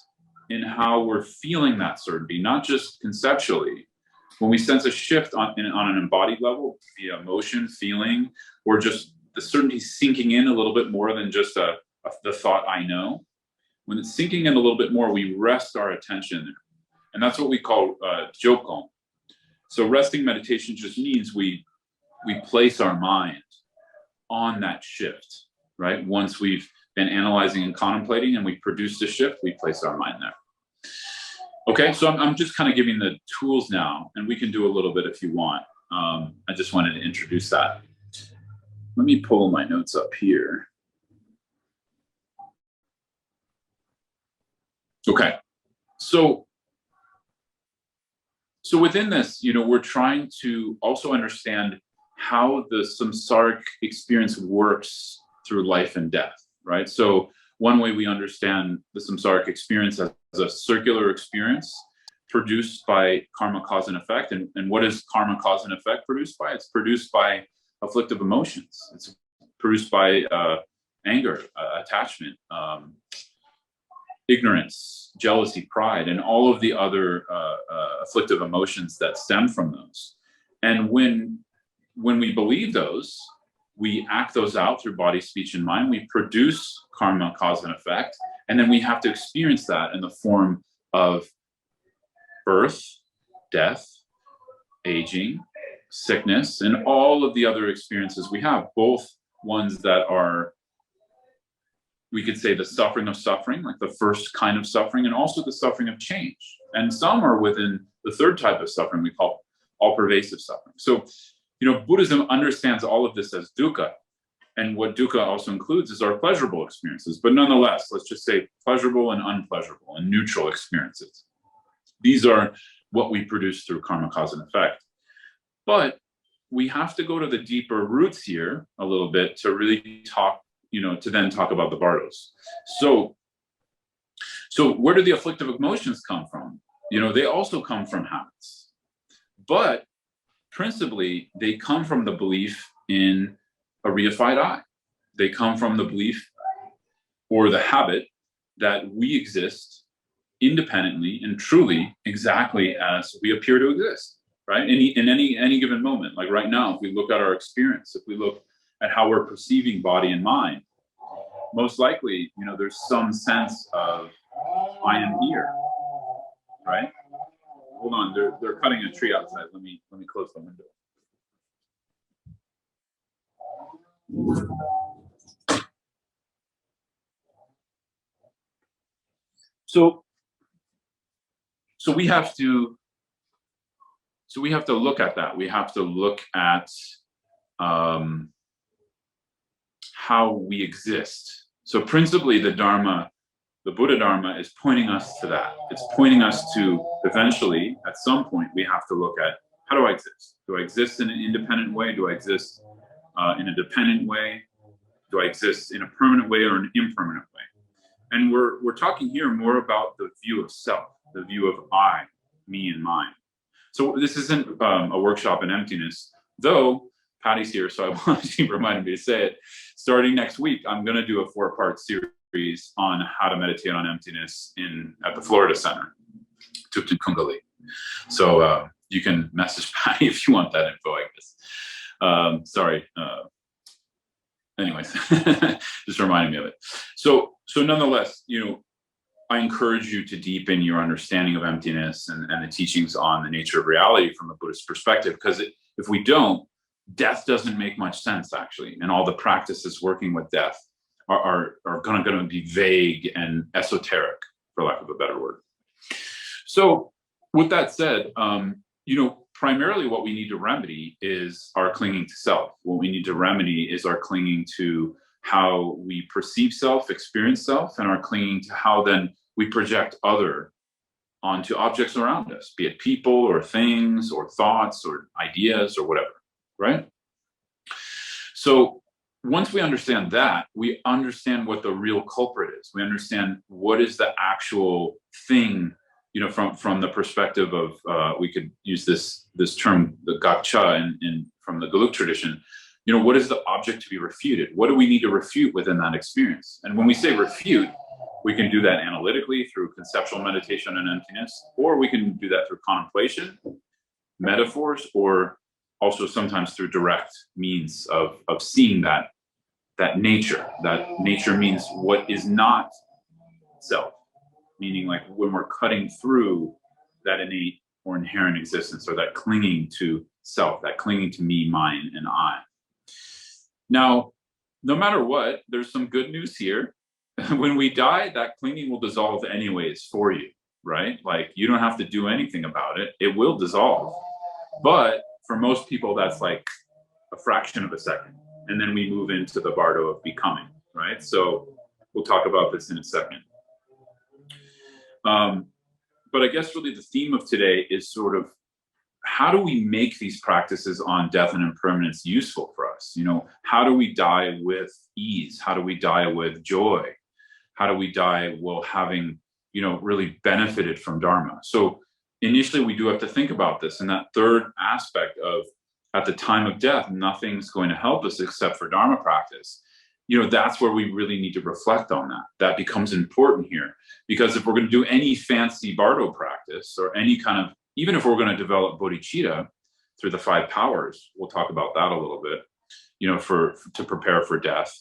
in how we're feeling that certainty, not just conceptually, when we sense a shift on an embodied level, via emotion, feeling, or just the certainty sinking in a little bit more than just the thought I know, when it's sinking in a little bit more, we rest our attention there. And that's what we call jokon. So resting meditation just means we place our mind on that shift, right? Once we've been analyzing and contemplating and we produce the shift, we place our mind there. Okay, so I'm just kind of giving the tools now, and we can do a little bit if you want. I just wanted to introduce that. Let me pull my notes up here. Okay, so within this, we're trying to also understand how the samsaric experience works through life and death, right? So one way we understand the samsaric experience as a circular experience produced by karma, cause, and effect. And what is karma, cause, and effect produced by? It's produced by afflictive emotions. It's produced by anger, attachment, ignorance, jealousy, pride, and all of the other afflictive emotions that stem from those. And when we believe those, we act those out through body, speech, and mind. We produce karma, cause and effect, and then we have to experience that in the form of birth, death, aging, sickness, and all of the other experiences we have, both ones that are, we could say, the suffering of suffering, like the first kind of suffering, and also the suffering of change. And some are within the third type of suffering we call all-pervasive suffering. So, Buddhism understands all of this as dukkha. And what dukkha also includes is our pleasurable experiences. But nonetheless, let's just say pleasurable and unpleasurable and neutral experiences. These are what we produce through karma, cause, and effect. But we have to go to the deeper roots here a little bit to really talk, to then talk about the Bardos. So where do the afflictive emotions come from? They also come from habits. But principally, they come from the belief in a reified I. They come from the belief or the habit that we exist independently and truly exactly as we appear to exist, right? In any given moment, like right now, if we look at our experience, if we look at how we're perceiving body and mind, most likely, there's some sense of I am here, right? Hold on, they're cutting a tree outside. Let me close the window. So we have to look at that. We have to look at how we exist. So principally, the Buddha Dharma is pointing us to that. It's pointing us to eventually, at some point, we have to look at, how do I exist? Do I exist in an independent way? Do I exist in a dependent way? Do I exist in a permanent way or an impermanent way? And we're talking here more about the view of self, the view of I, me, and mine. So this isn't a workshop in emptiness, though Patty's here, so I wanted to remind me to say it. Starting next week, I'm going to do a 4-part series on how to meditate on emptiness at the Florida Center, Tupten Kungali. So you can message Patty if you want that info, I guess. Sorry. Anyways, just reminding me of it. So nonetheless, I encourage you to deepen your understanding of emptiness and the teachings on the nature of reality from a Buddhist perspective, because if we don't, death doesn't make much sense, actually. And all the practices working with death are going to be vague and esoteric, for lack of a better word. So with that said, primarily what we need to remedy is our clinging to self. What we need to remedy is our clinging to how we perceive self, experience self, and our clinging to how then we project other onto objects around us, be it people or things or thoughts or ideas or whatever, right? So once we understand that, we understand what the real culprit is. We understand what is the actual thing, from the perspective of, we could use this term, the gakcha, from the Geluk tradition. What is the object to be refuted? What do we need to refute within that experience? And when we say refute, we can do that analytically through conceptual meditation and emptiness, or we can do that through contemplation, metaphors, or also sometimes through direct means of seeing that nature. That nature means what is not self, meaning like when we're cutting through that innate or inherent existence, or that clinging to self, that clinging to me, mine, and I. Now, no matter what, there's some good news here. When we die, that clinging will dissolve anyways for you, right? Like you don't have to do anything about it. It will dissolve. But for most people, that's like a fraction of a second. And then we move into the Bardo of becoming, right? So we'll talk about this in a second. But I guess really the theme of today is sort of, how do we make these practices on death and impermanence useful for us? How do we die with ease? How do we die with joy? How do we die while having, really benefited from Dharma? So initially we do have to think about this. And that third aspect of, at the time of death, nothing's going to help us except for Dharma practice. that's where we really need to reflect on that. That becomes important here, because if we're going to do any fancy Bardo practice or any kind of, even if we're going to develop bodhicitta through the 5 powers, we'll talk about that a little bit, to prepare for death.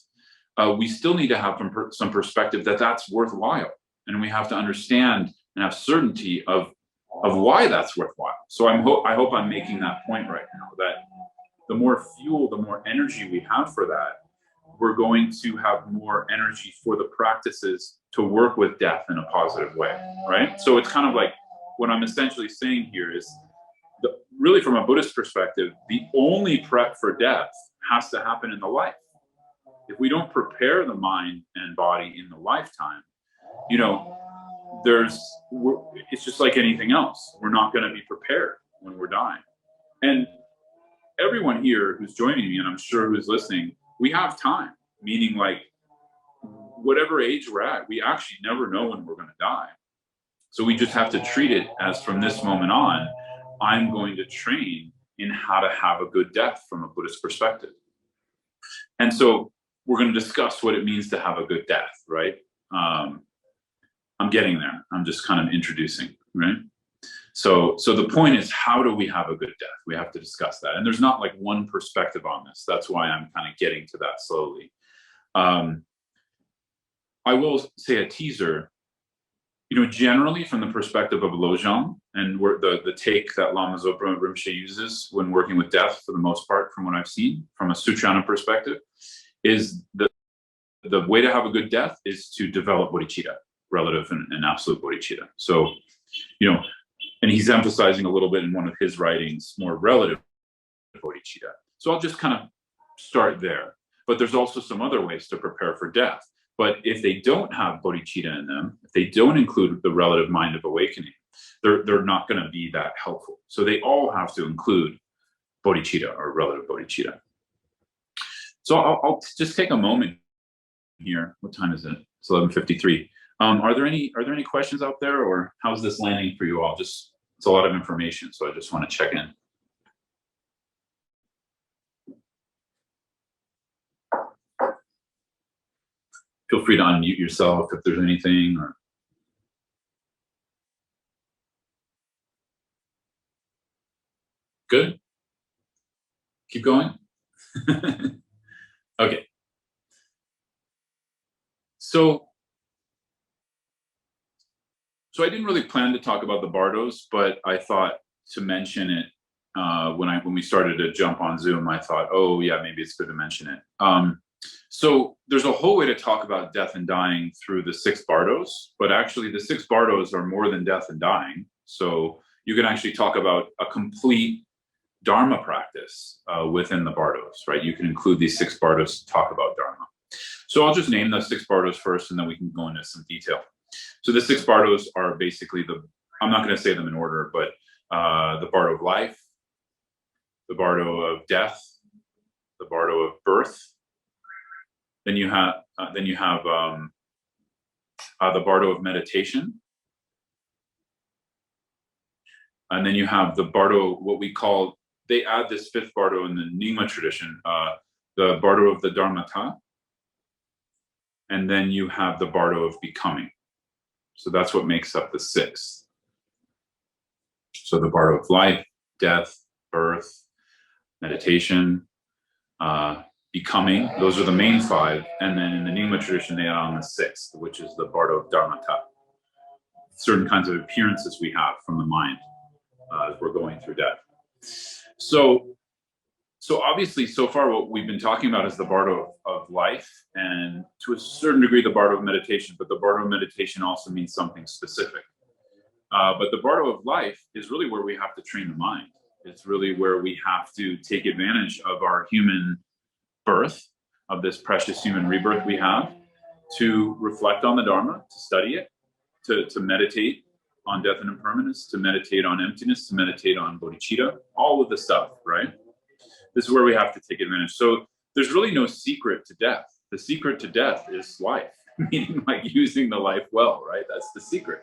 We still need to have some perspective that that's worthwhile. And we have to understand and have certainty of why that's worthwhile. So I hope I'm making that point right now, that the more fuel, the more energy we have for that, we're going to have more energy for the practices to work with death in a positive way, right? So it's kind of like what I'm essentially saying here is, really from a Buddhist perspective, the only prep for death has to happen in the life. If we don't prepare the mind and body in the lifetime, it's just like anything else. We're not going to be prepared when we're dying. And everyone here who's joining me, and I'm sure who's listening, we have time, meaning like whatever age we're at, we actually never know when we're going to die. So we just have to treat it as, from this moment on, I'm going to train in how to have a good death from a Buddhist perspective. And so we're going to discuss what it means to have a good death, right? I'm getting there. I'm just kind of introducing, right? So the point is, how do we have a good death? We have to discuss that. And there's not like one perspective on this. That's why I'm kind of getting to that slowly. I will say a teaser, generally from the perspective of Lojong, and the take that Lama Zopa Rinpoche uses when working with death, for the most part, from what I've seen, from a Sutrana perspective, is the way to have a good death is to develop bodhicitta, relative and absolute bodhicitta. So, and he's emphasizing a little bit in one of his writings, more relative bodhicitta. So I'll just kind of start there. But there's also some other ways to prepare for death. But if they don't have bodhicitta in them, if they don't include the relative mind of awakening, they're not going to be that helpful. So they all have to include bodhicitta or relative bodhicitta. So I'll just take a moment here. What time is it? It's 11:53. Are there any questions out there, or how's this landing for you all? It's a lot of information, so I just want to check in. Feel free to unmute yourself if there's anything, or good. Keep going. Okay. So I didn't really plan to talk about the Bardos, but I thought to mention it when we started to jump on Zoom. I thought, oh yeah, maybe it's good to mention it. So there's a whole way to talk about death and dying through the 6 Bardos, but actually the 6 Bardos are more than death and dying. So you can actually talk about a complete Dharma practice within the Bardos, right? You can include these 6 Bardos to talk about Dharma. So I'll just name the 6 Bardos first, and then we can go into some detail. So the 6 Bardos are basically I'm not going to say them in order, but the Bardo of Life, the Bardo of Death, the Bardo of Birth. Then you have the Bardo of Meditation, and then you have the Bardo, what we call, they add this 5th Bardo in the Nyingma tradition, the Bardo of the Dharmata, and then you have the Bardo of Becoming. So that's what makes up the 6th. So the Bardo of Life, Death, Birth, Meditation, Becoming, those are the main 5. And then in the Nyingma tradition, they add on the 6th, which is the Bardo of Dharmata. Certain kinds of appearances we have from the mind as we're going through death. So obviously, so far, what we've been talking about is the Bardo of Life, and to a certain degree, the Bardo of Meditation, but the Bardo of Meditation also means something specific. But the Bardo of Life is really where we have to train the mind. It's really where we have to take advantage of our human birth, of this precious human rebirth we have, to reflect on the Dharma, to study it, to meditate on death and impermanence, to meditate on emptiness, to meditate on bodhicitta, all of the stuff, right? This is where we have to take advantage. So there's really no secret to death. The secret to death is life, meaning like using the life well, right? That's the secret.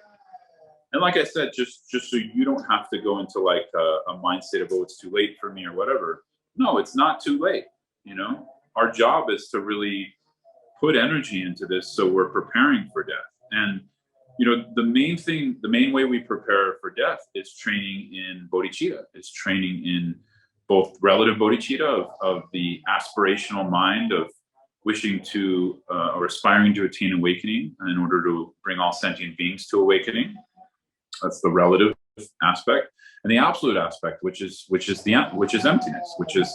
And like I said, just so you don't have to go into like a mindset of, oh, it's too late for me or whatever. No, it's not too late. Our job is to really put energy into this so we're preparing for death. And you know, the main way we prepare for death is training in bodhicitta. It's training in both relative bodhicitta of the aspirational mind of wishing to or aspiring to attain awakening in order to bring all sentient beings to awakening. That's the relative aspect, and the absolute aspect, which is emptiness, which is,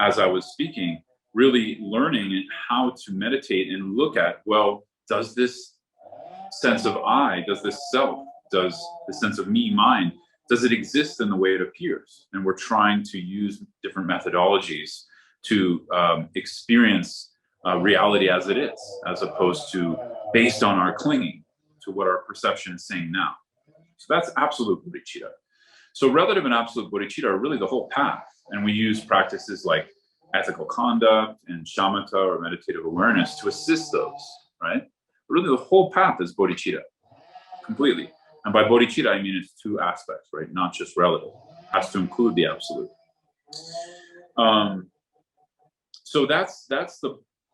as I was speaking, really learning how to meditate and look at, well, does this sense of I, does this self, does the sense of me, mind, does it exist in the way it appears? And we're trying to use different methodologies to experience reality as it is, as opposed to based on our clinging to what our perception is saying now. So that's absolute bodhicitta. So relative and absolute bodhicitta are really the whole path. And we use practices like ethical conduct and shamatha or meditative awareness to assist those, right? But really the whole path is bodhicitta, completely. And by bodhicitta, I mean it's two aspects, right? Not just relative. It has to include the absolute. So that's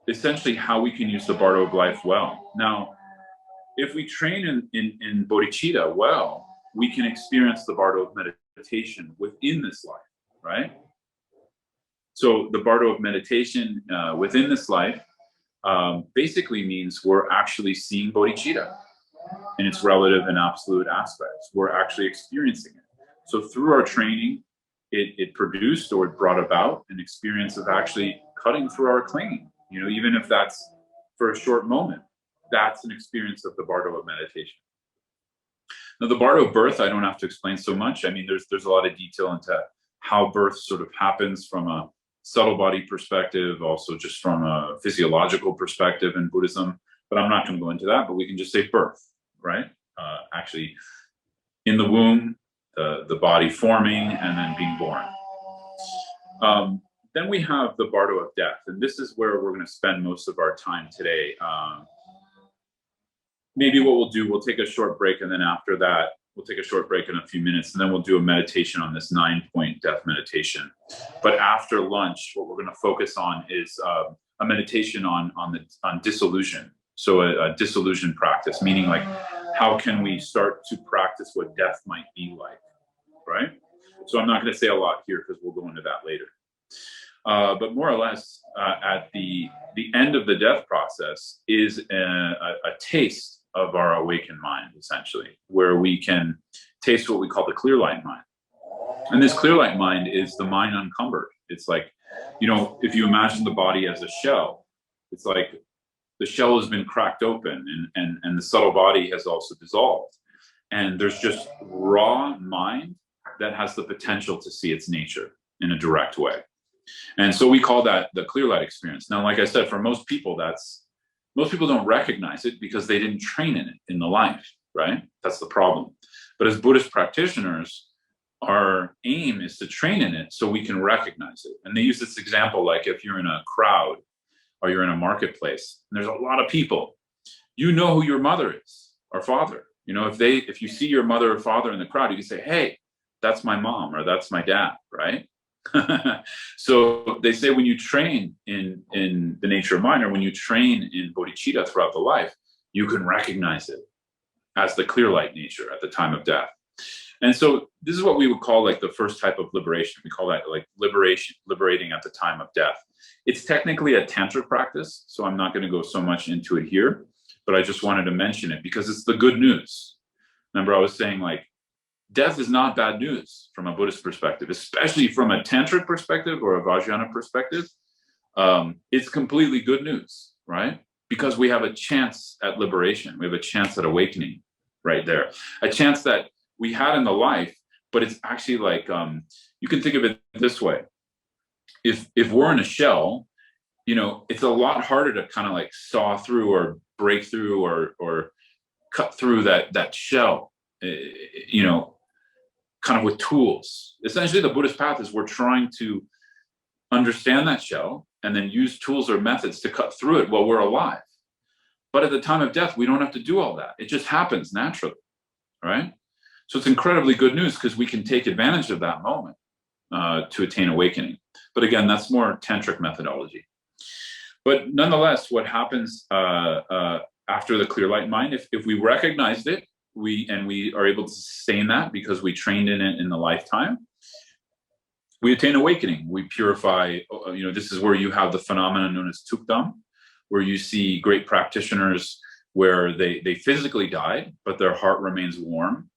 essentially how we can use the Bardo of Life well. Now, if we train in bodhicitta well, we can experience the Bardo of Meditation within this life, right? So the Bardo of Meditation within this life basically means we're actually seeing bodhicitta in its relative and absolute aspects. We're actually experiencing it. So through our training, it produced or it brought about an experience of actually cutting through our clinging. You know, even if that's for a short moment, that's an experience of the Bardo of Meditation. Now, the Bardo of birth, I don't have to explain so much. I mean, there's a lot of detail into how birth sort of happens from a subtle body perspective, also just from a physiological perspective in Buddhism, but I'm not going to go into that, but we can just say birth, right? Actually, in the womb, the body forming and then being born. Then we have the Bardo of death, and this is where we're going to spend most of our time today. Maybe what we'll do, we'll take a short break, and then after that, we'll take a short break in a few minutes, and then we'll do a meditation on this 9-point death meditation. But after lunch, what we're going to focus on is a meditation on dissolution. So a dissolution practice, meaning like, how can we start to practice what death might be like, right? So I'm not going to say a lot here because we'll go into that later. But more or less, at the end of the death process is a taste of our awakened mind, essentially, where we can taste what we call the clear light mind. And this clear light mind is the mind uncumbered. It's like, you know, if you imagine the body as a shell, it's like the shell has been cracked open and the subtle body has also dissolved. And there's just raw mind that has the potential to see its nature in a direct way. And so we call that the clear light experience. Now, like I said, for most people don't recognize it because they didn't train in it in the life, right? That's the problem. But as Buddhist practitioners, our aim is to train in it so we can recognize it. And they use this example, like if you're in a crowd or you're in a marketplace and there's a lot of people, you know who your mother is or father. You know, if you see your mother or father in the crowd, you can say, hey, that's my mom or that's my dad, right? So they say when you train in the nature of mind, or when you train in bodhicitta throughout the life, you can recognize it as the clear light nature at the time of death. And so this is what we would call like the first type of liberation. We call that like liberating at the time of death. It's technically a tantric practice, so I'm not going to go so much into it here, but I just wanted to mention it because it's the good news. Remember, I was saying like, death is not bad news from a Buddhist perspective, especially from a tantric perspective or a Vajrayana perspective. It's completely good news, right? Because we have a chance at liberation. We have a chance at awakening right there. A chance that we had in the life, but it's actually like, you can think of it this way. If we're in a shell, you know, it's a lot harder to kind of like saw through or break through or cut through that shell, you know, kind of with tools. Essentially, the Buddhist path is we're trying to understand that shell and then use tools or methods to cut through it while we're alive. But at the time of death, we don't have to do all that. It just happens naturally, right? So it's incredibly good news because we can take advantage of that moment to attain awakening. But again, that's more tantric methodology. But nonetheless, what happens after the clear light mind, if we recognized it, we are able to sustain that because we trained in it in the lifetime, we attain awakening. We purify. This is where you have the phenomenon known as tukdam, where you see great practitioners where they physically died, but their heart remains warm,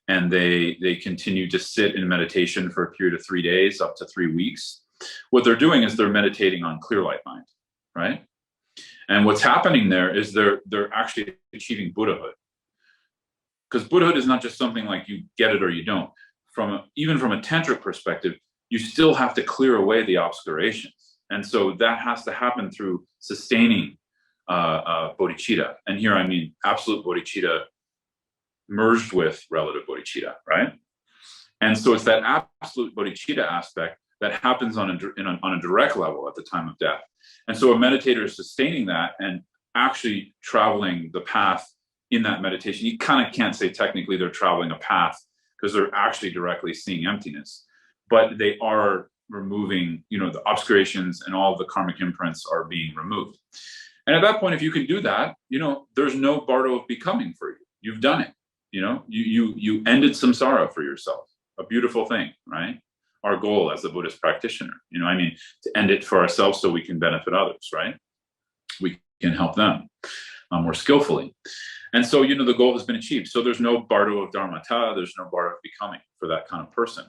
and they continue to sit in meditation for a period of 3 days, up to 3 weeks. What they're doing is they're meditating on clear light mind, right? And what's happening there is they're actually achieving Buddhahood. Because Buddhahood is not just something like you get it or you don't. Even from a tantric perspective, you still have to clear away the obscurations. And so that has to happen through sustaining bodhicitta. And here I mean absolute bodhicitta merged with relative bodhicitta, right? And so it's that absolute bodhicitta aspect that happens on a direct level at the time of death. And so a meditator is sustaining that and actually traveling the path in that meditation. You kind of can't say technically they're traveling a path because they're actually directly seeing emptiness, but they are removing, the obscurations, and all of the karmic imprints are being removed. And at that point, if you can do that, there's no Bardo of becoming for you. You've done it. You ended samsara for yourself. A beautiful thing, right? Our goal as a Buddhist practitioner, to end it for ourselves so we can benefit others, right? We can help them more skillfully. And so, the goal has been achieved. So there's no Bardo of Dharmata, there's no Bardo of becoming for that kind of person.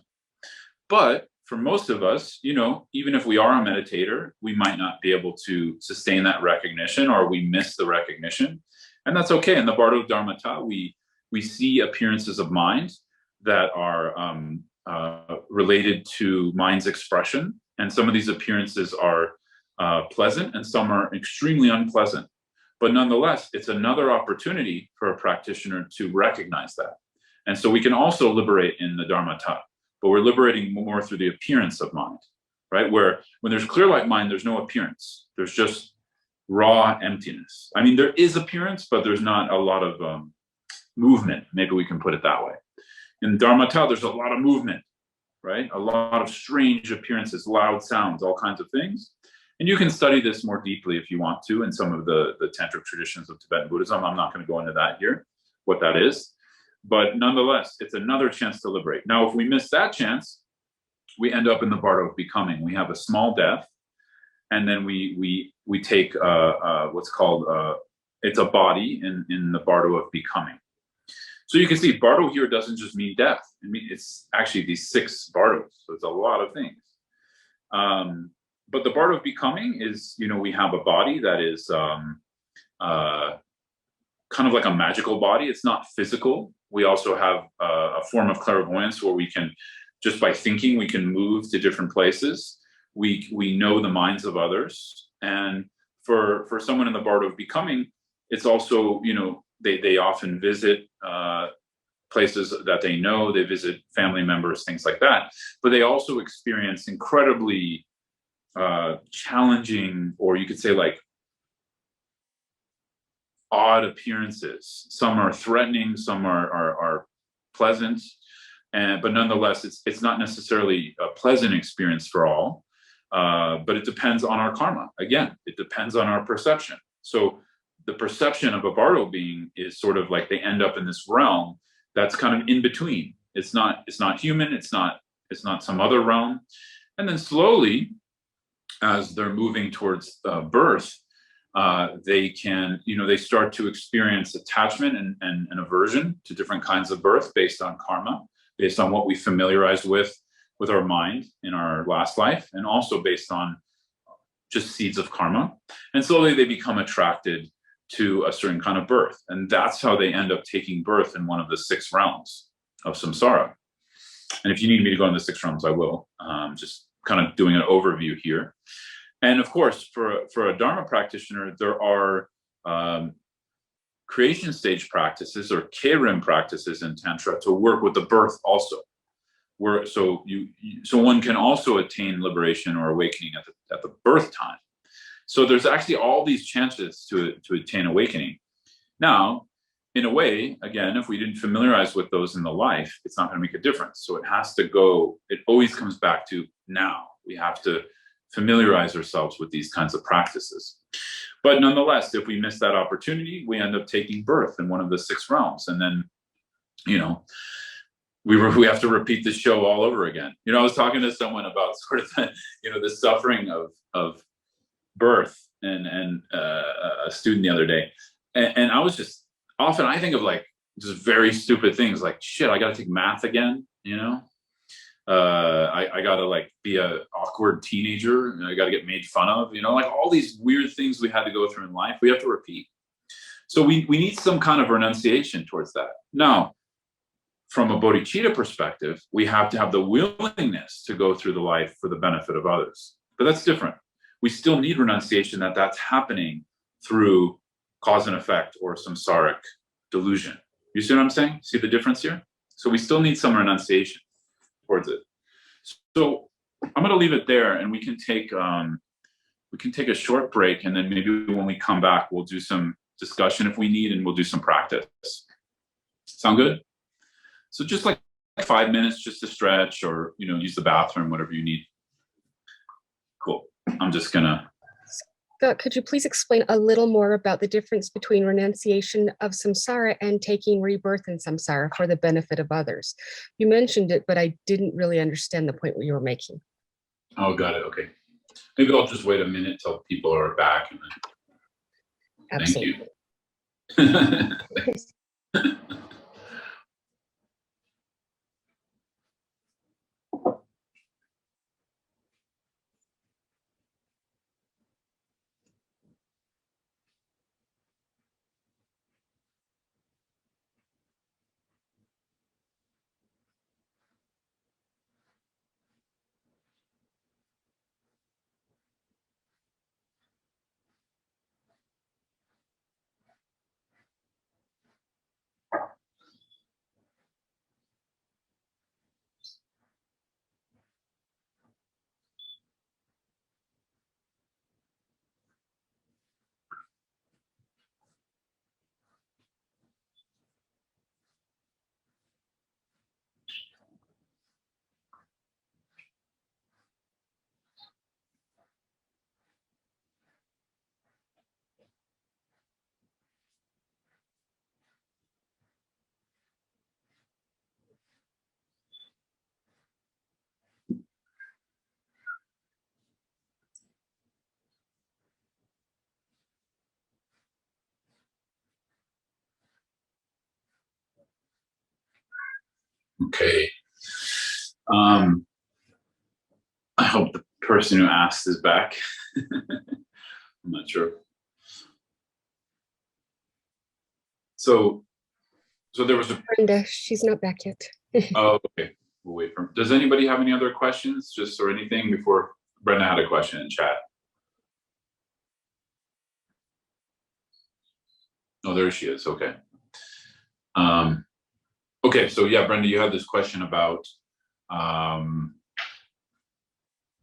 But for most of us, even if we are a meditator, we might not be able to sustain that recognition, or we miss the recognition. And that's okay. In the Bardo of Dharmata, we see appearances of mind that are related to mind's expression. And some of these appearances are pleasant and some are extremely unpleasant. But nonetheless, it's another opportunity for a practitioner to recognize that. And so we can also liberate in the Dharmata, but we're liberating more through the appearance of mind, right? Where when there's clear light mind, there's no appearance. There's just raw emptiness. I mean, there is appearance, but there's not a lot of movement. Maybe we can put it that way. In Dharmata, there's a lot of movement, right? A lot of strange appearances, loud sounds, all kinds of things. And you can study this more deeply if you want to in some of the tantric traditions of Tibetan Buddhism. I'm not going to go into that here, what that is. But nonetheless, it's another chance to liberate. Now, if we miss that chance, we end up in the Bardo of becoming. We have a small death, and then we take what's called, it's a body in the Bardo of becoming. So you can see Bardo here doesn't just mean death. It's actually these 6 Bardos. So it's a lot of things. But the Bardo of becoming is, we have a body that is kind of like a magical body. It's not physical. We also have a form of clairvoyance where we can, just by thinking, we can move to different places. We know the minds of others. And for someone in the Bardo of becoming, it's also, they often visit places that they know, they visit family members, things like that. But they also experience incredibly challenging, or you could say like odd appearances. Some are threatening, some are pleasant, but nonetheless, it's not necessarily a pleasant experience for all. But it depends on our karma. Again, it depends on our perception. So the perception of a Bardo being is sort of like they end up in this realm that's kind of in between. It's not human. It's not some other realm. And then slowly, as they're moving towards birth, they can, they start to experience attachment and aversion to different kinds of birth based on karma, based on what we familiarized with our mind in our last life, and also based on just seeds of karma. And slowly they become attracted to a certain kind of birth. And that's how they end up taking birth in one of the 6 realms of samsara. And if you need me to go into the 6 realms, I will. Just kind of doing an overview here. And of course, for a Dharma practitioner, there are creation stage practices or Keirim practices in Tantra to work with the birth also. So one can also attain liberation or awakening at the birth time. So there's actually all these chances to attain awakening. Now, in a way, again, if we didn't familiarize with those in the life, it's not going to make a difference. So it always comes back to now. We have to familiarize ourselves with these kinds of practices. But nonetheless, if we miss that opportunity, we end up taking birth in one of the 6 realms. And then, you know, we have to repeat the show all over again. You know, I was talking to someone about sort of the, you know, the suffering of birth, and a student the other day. And I was just, often I think of like just very stupid things like, shit, I got to take math again, you know? I got to like be a awkward teenager, and I got to get made fun of, you know, like all these weird things we had to go through in life, we have to repeat. So we need some kind of renunciation towards that. Now, from a bodhicitta perspective, we have to have the willingness to go through the life for the benefit of others. But that's different. We still need renunciation that's happening through cause and effect or samsaric delusion. You see what I'm saying? See the difference here? So we still need some renunciation towards it. So I'm going to leave it there, and we can take a short break, and then maybe when we come back, we'll do some discussion if we need, and we'll do some practice. Sound good? So just like 5 minutes just to stretch, or, you know, use the bathroom, whatever you need. Cool. I'm just gonna. Scott, could you please explain a little more about the difference between renunciation of samsara and taking rebirth in samsara for the benefit of others? You mentioned it, but I didn't really understand the point you were making. Oh, got it. Okay. Maybe I'll just wait a minute till people are back. And then... Absolutely. Thank you. Okay. I hope the person who asked is back. I'm not sure. So there was a. Brenda, she's not back yet. Oh, okay. We'll wait for. Does anybody have any other questions, just or anything before Brenda had a question in chat? Oh, there she is. Okay. Okay, so yeah, Brenda, you had this question about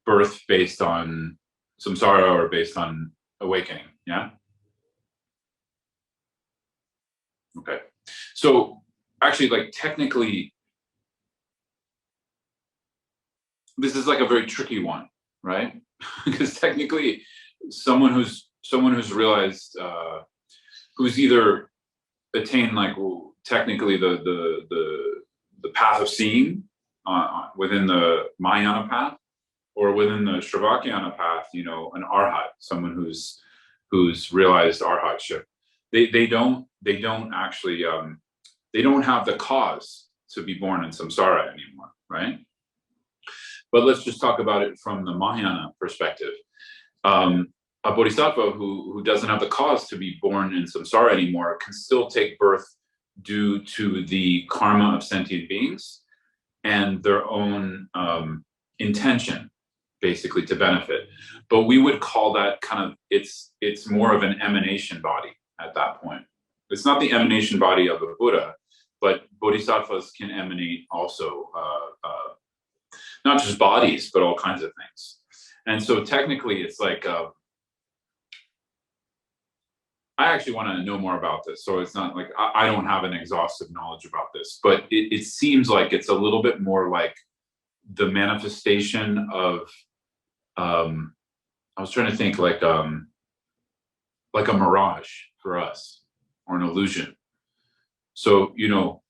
birth based on samsara or based on awakening, yeah? Okay, so actually, like technically, this is like a very tricky one, right? Because technically, someone who's realized, who's either attained like technically the path of seeing within the Mahayana path, or within the Shravakyana path, you know, an arhat, someone who's realized arhatship. They don't actually they don't have the cause to be born in samsara anymore, right? But let's just talk about it from the Mahayana perspective. A bodhisattva who doesn't have the cause to be born in samsara anymore can still take birth due to the karma of sentient beings and their own intention, basically, to benefit. But we would call that kind of, it's more of an emanation body at that point. It's not the emanation body of a Buddha, but bodhisattvas can emanate also, not just bodies, but all kinds of things. And so technically it's like, I actually want to know more about this. So it's not like, I don't have an exhaustive knowledge about this, but it seems like it's a little bit more like the manifestation of I was trying to think like a mirage for us, or an illusion. So, you know,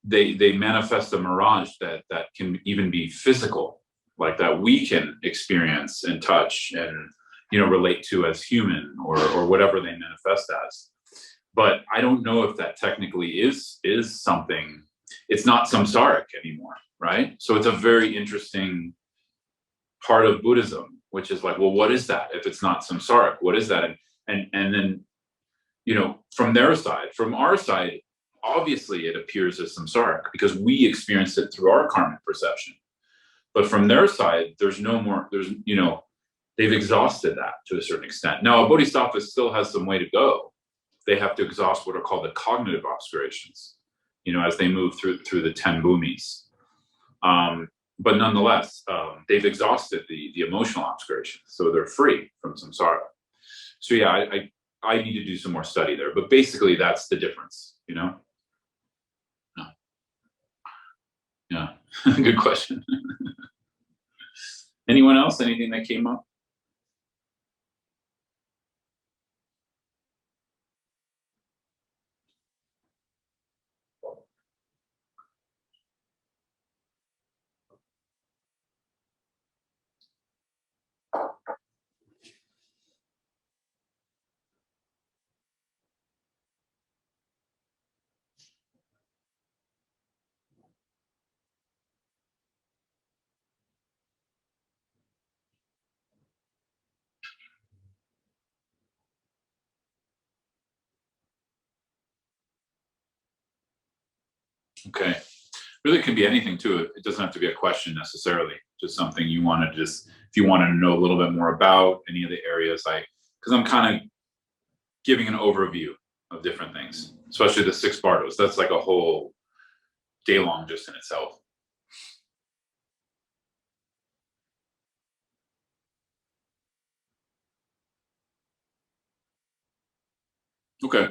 they manifest a mirage that can even be physical, like that we can experience and touch and, you know, relate to as human, or whatever they manifest as. But I don't know if that technically is something. It's not samsaric anymore, right? So it's a very interesting part of Buddhism, which is like, well, what is that? If it's not samsaric, what is that? And then, you know, from their side, from our side, obviously it appears as samsaric because we experience it through our karmic perception. But from their side, there's no more, you know, they've exhausted that to a certain extent. Now, a bodhisattva still has some way to go. They have to exhaust what are called the cognitive obscurations, you know, as they move through the 10 bhumis. But nonetheless, they've exhausted the emotional obscurations, so they're free from samsara. So yeah, I need to do some more study there, but basically that's the difference, you know? Yeah, good question. Anyone else, anything that came up? Okay. Really, it can be anything too. It doesn't have to be a question necessarily. Just something you want to if you want to know a little bit more about any of the areas, because I'm kind of giving an overview of different things, especially the 6 Bardos. That's like a whole day long just in itself. Okay.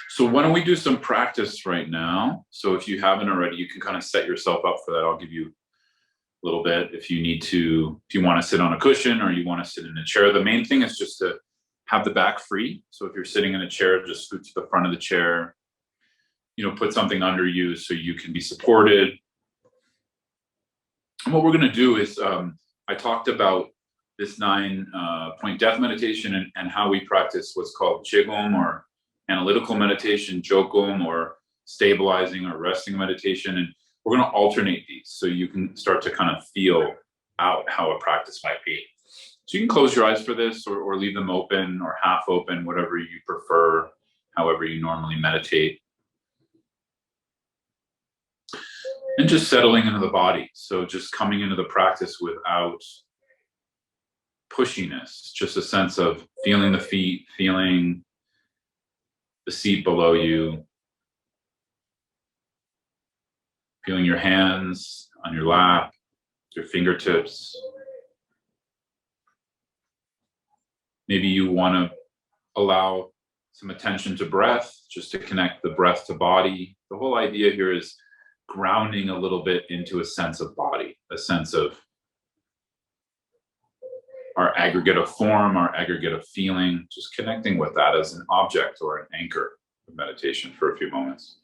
So why don't we do some practice right now? So if you haven't already, you can kind of set yourself up for that. I'll give you a little bit if you need to, if you want to sit on a cushion or you want to sit in a chair. The main thing is just to have the back free. So if you're sitting in a chair, just scoot to the front of the chair, you know, put something under you so you can be supported. And what we're going to do is, I talked about this 9-point death meditation and how we practice what's called Qigong, or analytical meditation, Jokum, or stabilizing or resting meditation. And we're going to alternate these so you can start to kind of feel out how a practice might be. So you can close your eyes for this, or leave them open or half open, whatever you prefer, however you normally meditate. And just settling into the body. So just coming into the practice without pushiness, just a sense of feeling the feet, feeling the seat below you, feeling your hands on your lap, your fingertips. Maybe you want to allow some attention to breath, just to connect the breath to body. The whole idea here is grounding a little bit into a sense of body, a sense of our aggregate of form, our aggregate of feeling, just connecting with that as an object or an anchor of meditation for a few moments.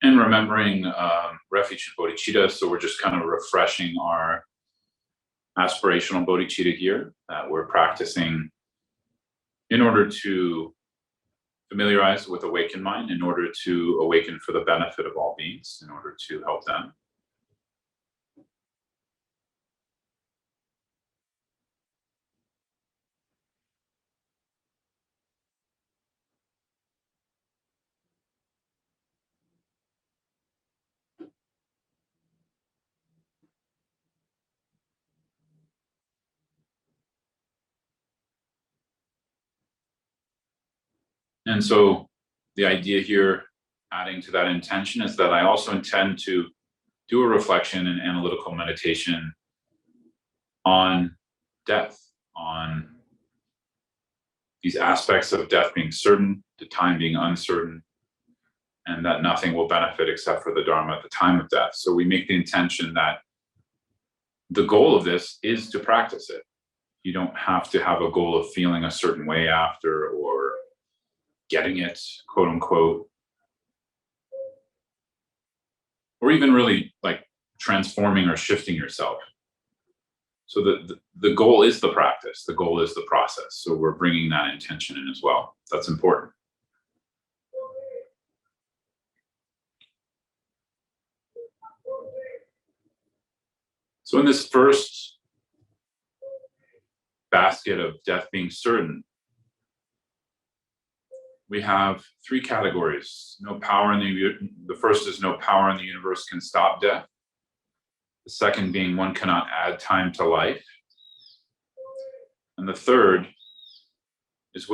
And remembering Refuge and Bodhicitta, so we're just kind of refreshing our aspirational bodhicitta here that we're practicing in order to familiarize with awakened mind in order to awaken for the benefit of all beings, in order to help them. And so the idea here, adding to that intention, is that I also intend to do a reflection and analytical meditation on death, on these aspects of death being certain, the time being uncertain, and that nothing will benefit except for the Dharma at the time of death. So we make the intention that the goal of this is to practice it. You don't have to have a goal of feeling a certain way after, or getting it, quote unquote, or even really like transforming or shifting yourself. So the goal is the practice, the goal is the process. So we're bringing that intention in as well. That's important. So in this first basket of death being certain, we have three categories. No power in the first is no power in the universe can stop death. The second being one cannot add time to life. And the third is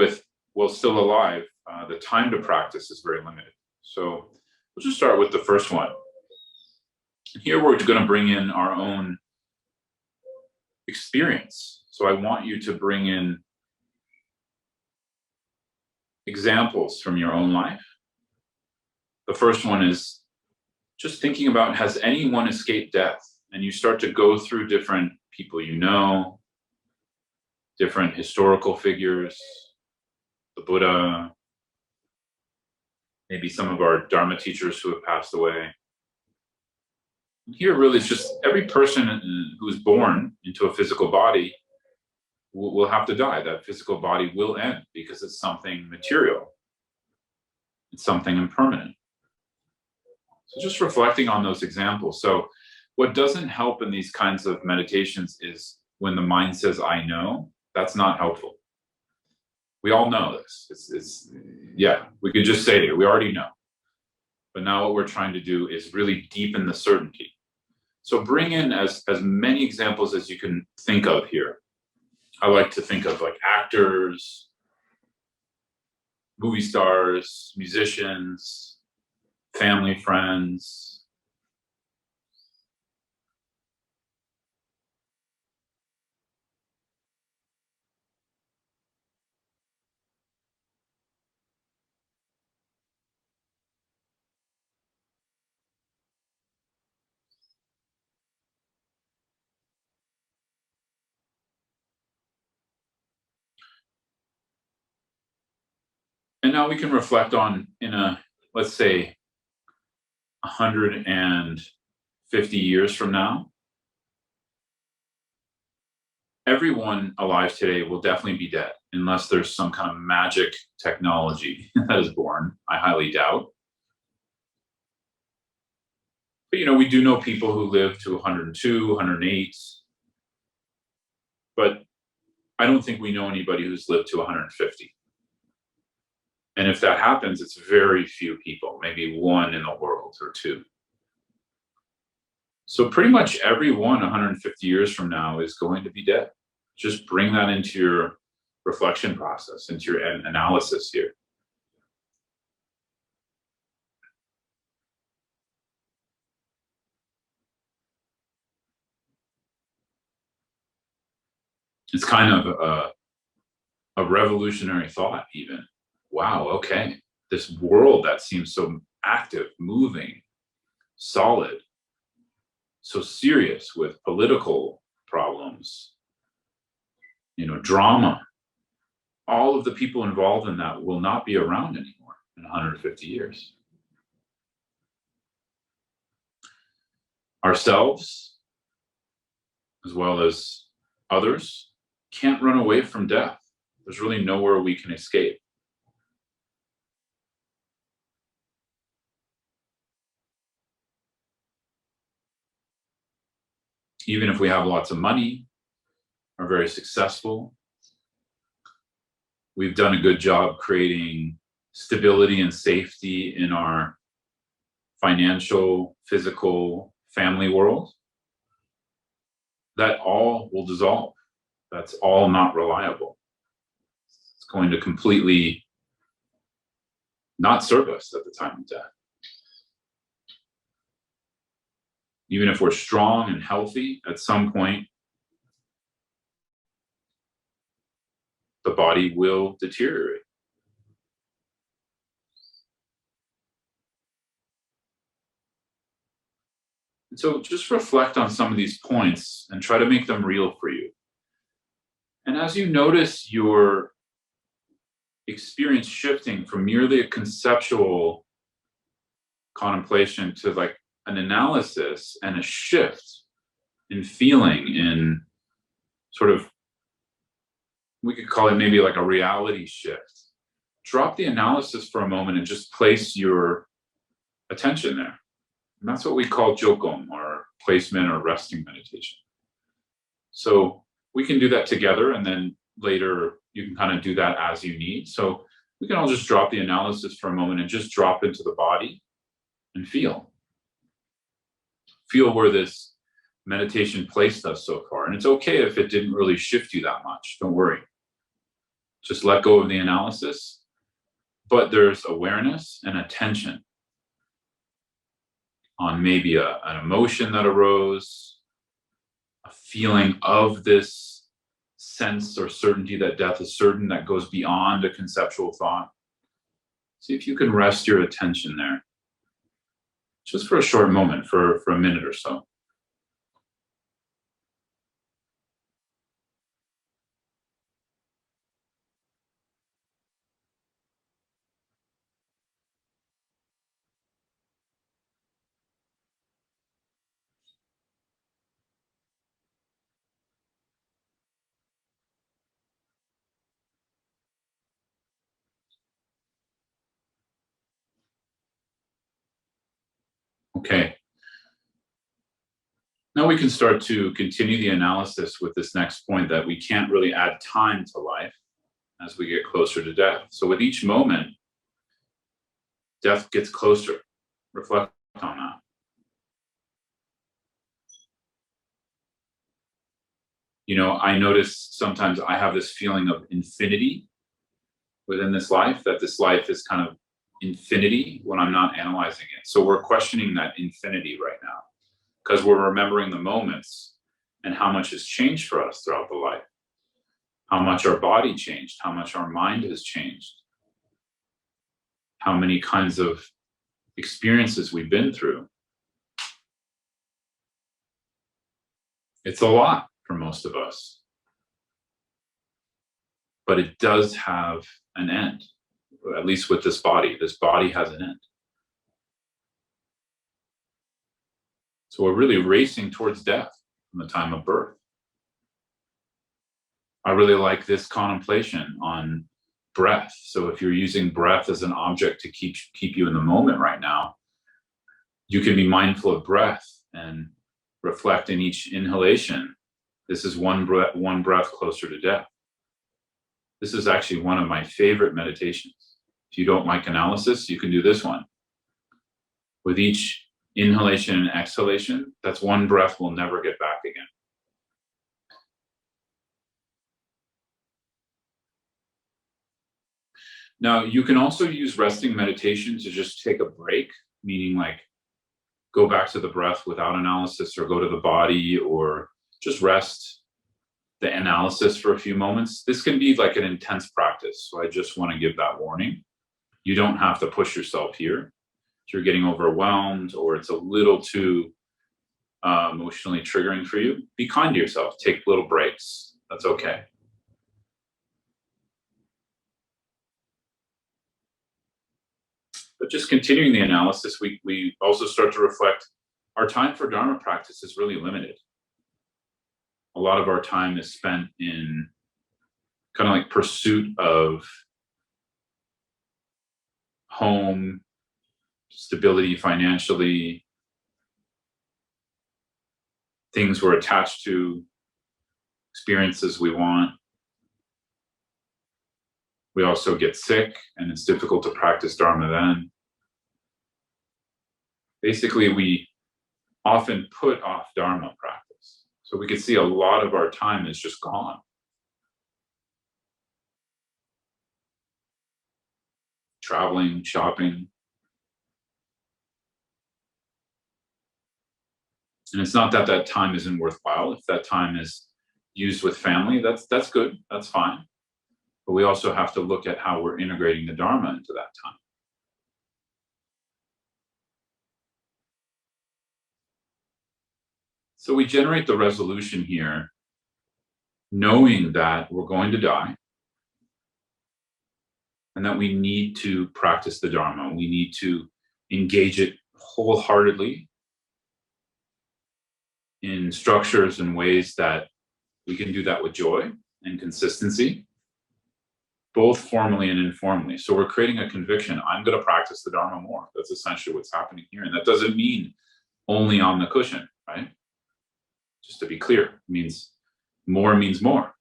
while still alive, the time to practice is very limited. So we'll just start with the first one. Here we're going to bring in our own experience. So I want you to bring in examples from your own life. The first one is just thinking about, has anyone escaped death? And you start to go through different people you know, different historical figures, the Buddha, maybe some of our Dharma teachers who have passed away. Here really it's just every person who's born into a physical body will have to die. That physical body will end because it's something material. It's something impermanent. So just reflecting on those examples. So what doesn't help in these kinds of meditations is when the mind says, I know. That's not helpful. We all know this. Yeah, we could just say it. We already know. But now what we're trying to do is really deepen the certainty. So bring in as many examples as you can think of here. I like to think of like actors, movie stars, musicians, family, friends. And now we can reflect on, let's say, 150 years from now, everyone alive today will definitely be dead, unless there's some kind of magic technology that is born. I highly doubt. But, we do know people who live to 102, 108. But I don't think we know anybody who's lived to 150. And if that happens, it's very few people, maybe one in the world or two. So pretty much everyone 150 years from now is going to be dead. Just bring that into your reflection process, into your analysis here. It's kind of a revolutionary thought even. Wow, okay. This world that seems so active, moving, solid, so serious with political problems, drama. All of the people involved in that will not be around anymore in 150 years. Ourselves, as well as others, can't run away from death. There's really nowhere we can escape. even if we have lots of money, are very successful, we've done a good job creating stability and safety in our financial, physical, family world, that all will dissolve. That's all not reliable. It's going to completely not serve us at the time of death. Even if we're strong and healthy, at some point, the body will deteriorate. And so just reflect on some of these points and try to make them real for you. And as you notice your experience shifting from merely a conceptual contemplation to like an analysis and a shift in feeling, in sort of, we could call it maybe like a reality shift. Drop the analysis for a moment and just place your attention there. And that's what we call jokom, or placement or resting meditation. So we can do that together, and then later you can kind of do that as you need. So we can all just drop the analysis for a moment and just drop into the body and feel. Feel where this meditation placed us so far. And it's okay if it didn't really shift you that much. Don't worry. Just let go of the analysis. But there's awareness and attention on maybe an emotion that arose, a feeling of this sense or certainty that death is certain that goes beyond a conceptual thought. See if you can rest your attention there, just for a short moment, for a minute or so. Okay. Now we can start to continue the analysis with this next point, that we can't really add time to life as we get closer to death. So with each moment, death gets closer. Reflect on that. You know, I notice sometimes I have this feeling of infinity within this life, that this life is kind of infinity when I'm not analyzing it. So we're questioning that infinity right now, because we're remembering the moments and how much has changed for us throughout the life, how much our body changed, how much our mind has changed, how many kinds of experiences we've been through. It's a lot for most of us, but it does have an end, at least with this body. This body has an end. So we're really racing towards death from the time of birth. I really like this contemplation on breath. So if you're using breath as an object to keep you in the moment right now, you can be mindful of breath and reflect in each inhalation. This is one breath closer to death. This is actually one of my favorite meditations. If you don't like analysis, you can do this one. With each inhalation and exhalation, that's one breath we'll never get back again. Now, you can also use resting meditation to just take a break, meaning like go back to the breath without analysis, or go to the body, or just rest the analysis for a few moments. This can be like an intense practice, so I just want to give that warning. You don't have to push yourself here. If you're getting overwhelmed or it's a little too emotionally triggering for you, be kind to yourself. Take little breaks. That's okay. But just continuing the analysis, we also start to reflect our time for Dharma practice is really limited. A lot of our time is spent in kind of like pursuit of home, stability financially, things we're attached to, experiences we want. We also get sick, and it's difficult to practice Dharma then. Basically, we often put off Dharma practice. So we can see a lot of our time is just gone. Traveling, shopping. And it's not that that time isn't worthwhile. If that time is used with family, that's good, that's fine. But we also have to look at how we're integrating the Dharma into that time. So we generate the resolution here, knowing that we're going to die and that we need to practice the Dharma. We need to engage it wholeheartedly in structures and ways that we can do that with joy and consistency, both formally and informally. So we're creating a conviction, I'm going to practice the Dharma more. That's essentially what's happening here. And that doesn't mean only on the cushion, right? Just to be clear, it means more means more.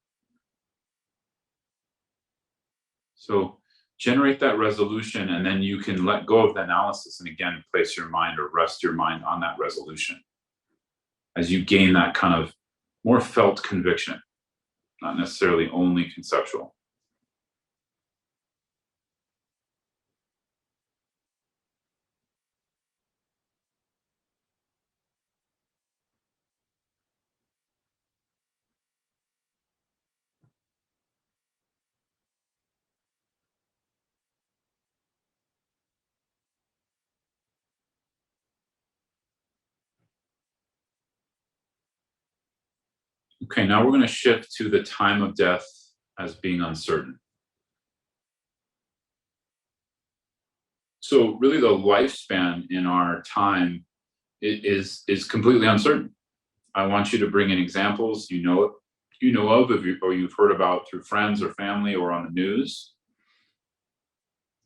So generate that resolution, and then you can let go of the analysis and again, place your mind or rest your mind on that resolution as you gain that kind of more felt conviction, not necessarily only conceptual. Okay, now we're going to shift to the time of death as being uncertain. So really the lifespan in our time is completely uncertain. I want you to bring in examples you know of, or you've heard about through friends or family or on the news.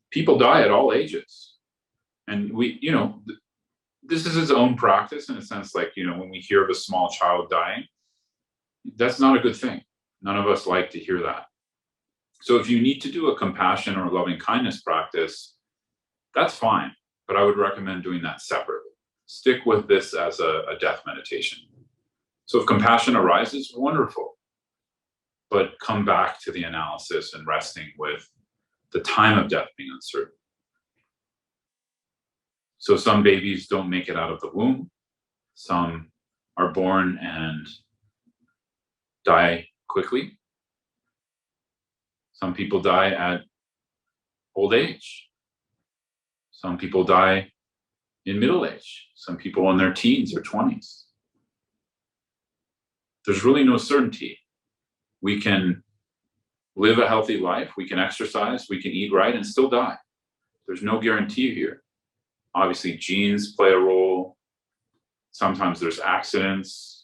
People die at all ages. And this is its own practice in a sense, like, when we hear of a small child dying, that's not a good thing. None of us like to hear that. So if you need to do a compassion or loving kindness practice, that's fine, but I would recommend doing that separately. Stick with this as a death meditation. So if compassion arises, wonderful, but come back to the analysis and resting with the time of death being uncertain. So some babies don't make it out of the womb. Some are born and die quickly. Some people die at old age. Some people die in middle age. Some people in their teens or 20s. There's really no certainty. We can live a healthy life, we can exercise, we can eat right and still die. There's no guarantee here. Obviously, genes play a role. Sometimes there's accidents.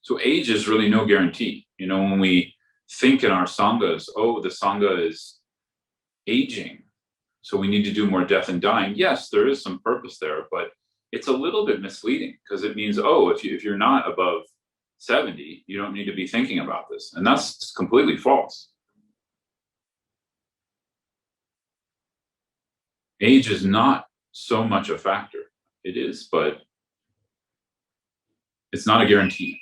So age is really no guarantee. When we think in our sanghas, oh, the sangha is aging, so we need to do more death and dying. Yes, there is some purpose there, but it's a little bit misleading because it means, oh, if you're not above 70, you don't need to be thinking about this. And that's completely false. Age is not so much a factor. It is, but it's not a guarantee.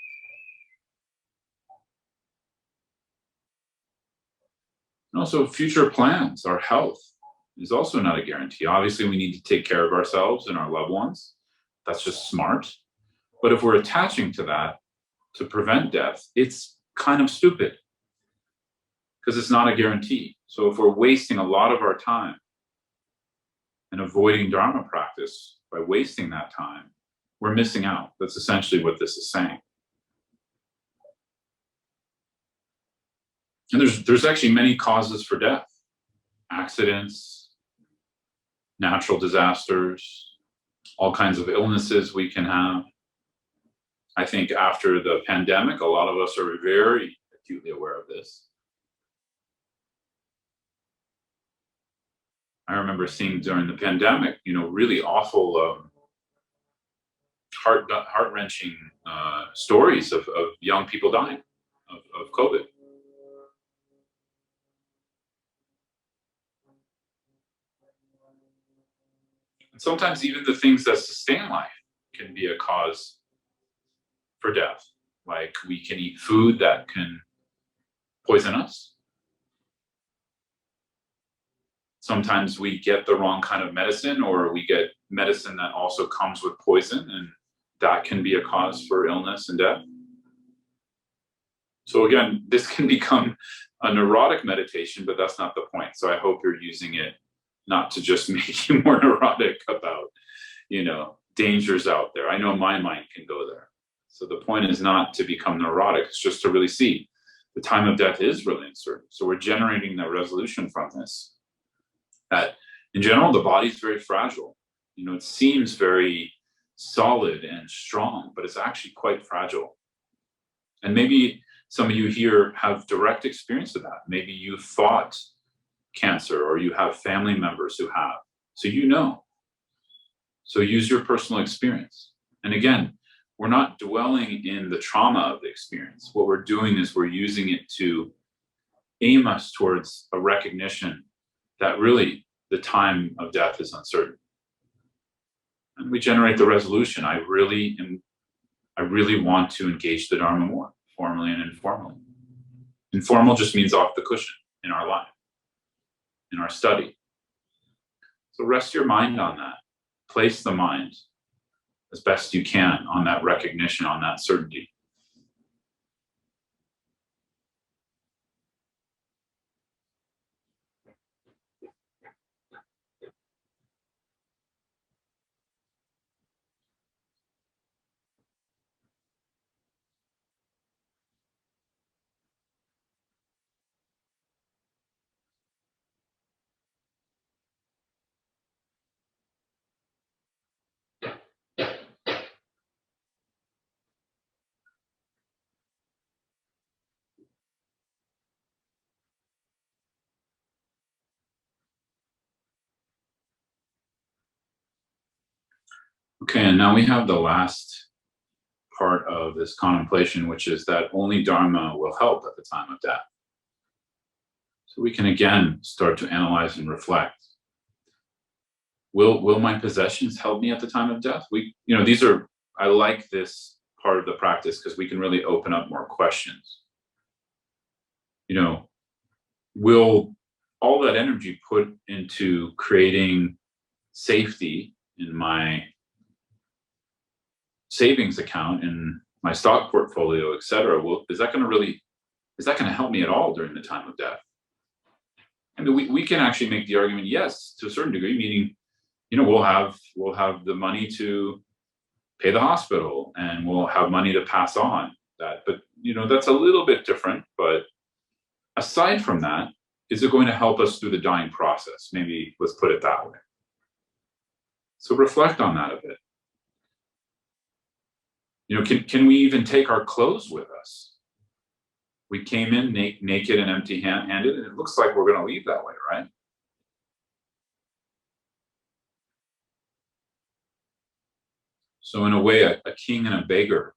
And also future plans, our health is also not a guarantee. Obviously, we need to take care of ourselves and our loved ones. That's just smart. But if we're attaching to that to prevent death, it's kind of stupid because it's not a guarantee. So if we're wasting a lot of our time and avoiding Dharma practice by wasting that time, we're missing out. That's essentially what this is saying. And there's actually many causes for death. Accidents, natural disasters, all kinds of illnesses we can have. I think after the pandemic, a lot of us are very acutely aware of this. I remember seeing during the pandemic, really awful, heart-wrenching stories of young people dying of COVID. And sometimes even the things that sustain life can be a cause for death. Like we can eat food that can poison us. Sometimes we get the wrong kind of medicine, or we get medicine that also comes with poison, and that can be a cause for illness and death. So again, this can become a neurotic meditation, but that's not the point. So I hope you're using it not to just make you more neurotic about, dangers out there. I know my mind can go there. So the point is not to become neurotic. It's just to really see the time of death is really uncertain. So we're generating that resolution from this. That in general, the body's very fragile. It seems very solid and strong, but it's actually quite fragile. And maybe some of you here have direct experience of that. Maybe you fought cancer, or you have family members who have. So So use your personal experience. And again, we're not dwelling in the trauma of the experience. What we're doing is we're using it to aim us towards a recognition that really the time of death is uncertain. And we generate the resolution. I really want to engage the Dharma more, formally and informally. Informal just means off the cushion in our life, in our study. So rest your mind on that. Place the mind as best you can on that recognition, on that certainty. Okay, and now we have the last part of this contemplation, which is that only Dharma will help at the time of death. So we can again start to analyze and reflect. Will my possessions help me at the time of death? I like this part of the practice because we can really open up more questions. Will all that energy put into creating safety in my savings account, in my stock portfolio, etc., is that going to help me at all during the time of death? I mean, we can actually make the argument, yes, to a certain degree, meaning, we'll have the money to pay the hospital, and we'll have money to pass on that. But, that's a little bit different. But aside from that, is it going to help us through the dying process? Maybe let's put it that way. So reflect on that a bit. Can we even take our clothes with us? We came in naked and empty-handed, and it looks like we're going to leave that way, right? So in a way, a king and a beggar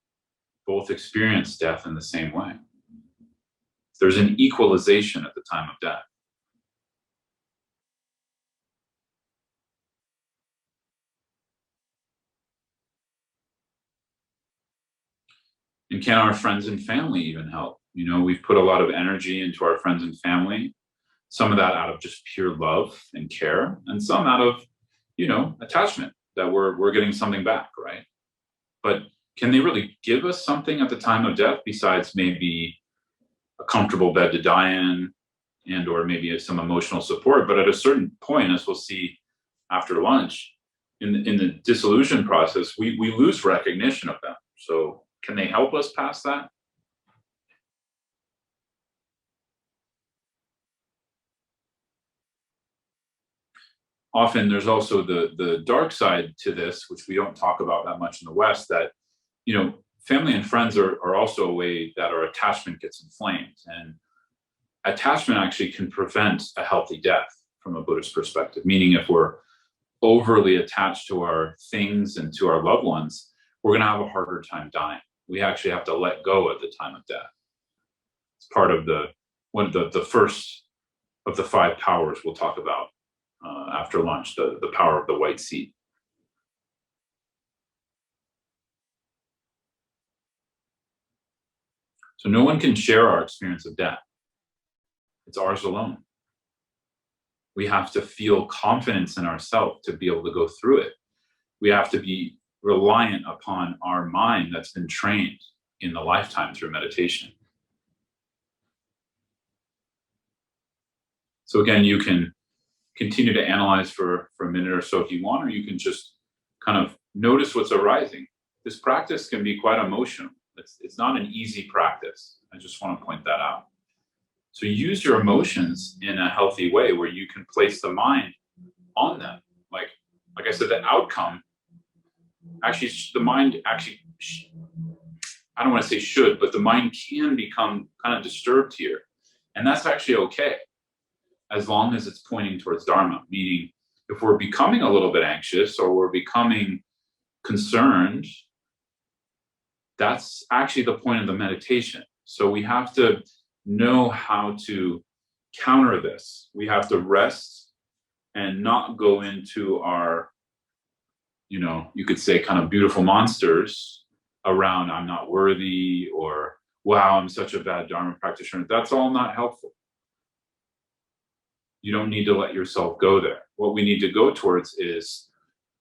both experience death in the same way. There's an equalization at the time of death. And can our friends and family even help? We've put a lot of energy into our friends and family, some of that out of just pure love and care, and some out of, attachment that we're getting something back, right? But can they really give us something at the time of death besides maybe a comfortable bed to die in, and or maybe some emotional support? But at a certain point, as we'll see after lunch, in the dissolution process, we lose recognition of them. So can they help us past that? Often there's also the dark side to this, which we don't talk about that much in the West, that, family and friends are also a way that our attachment gets inflamed. And attachment actually can prevent a healthy death from a Buddhist perspective, meaning if we're overly attached to our things and to our loved ones, we're going to have a harder time dying. We actually have to let go at the time of death. It's part of the first of the 5 powers we'll talk about after lunch, the power of the white seed. So no one can share our experience of death. It's ours alone. We have to feel confidence in ourselves to be able to go through it. We have to be reliant upon our mind that's been trained in the lifetime through meditation. So again, you can continue to analyze for a minute or so if you want, or you can just kind of notice what's arising. This practice can be quite emotional. It's not an easy practice. I just want to point that out. So use your emotions in a healthy way where you can place the mind on them. Like I said, the outcome, actually, the mind actually, I don't want to say should, but the mind can become kind of disturbed here. And that's actually okay, as long as it's pointing towards Dharma. Meaning, if we're becoming a little bit anxious or we're becoming concerned, that's actually the point of the meditation. So we have to know how to counter this. We have to rest and not go into our, you could say kind of beautiful monsters around I'm not worthy or wow, I'm such a bad Dharma practitioner. That's all not helpful. You don't need to let yourself go there. What we need to go towards is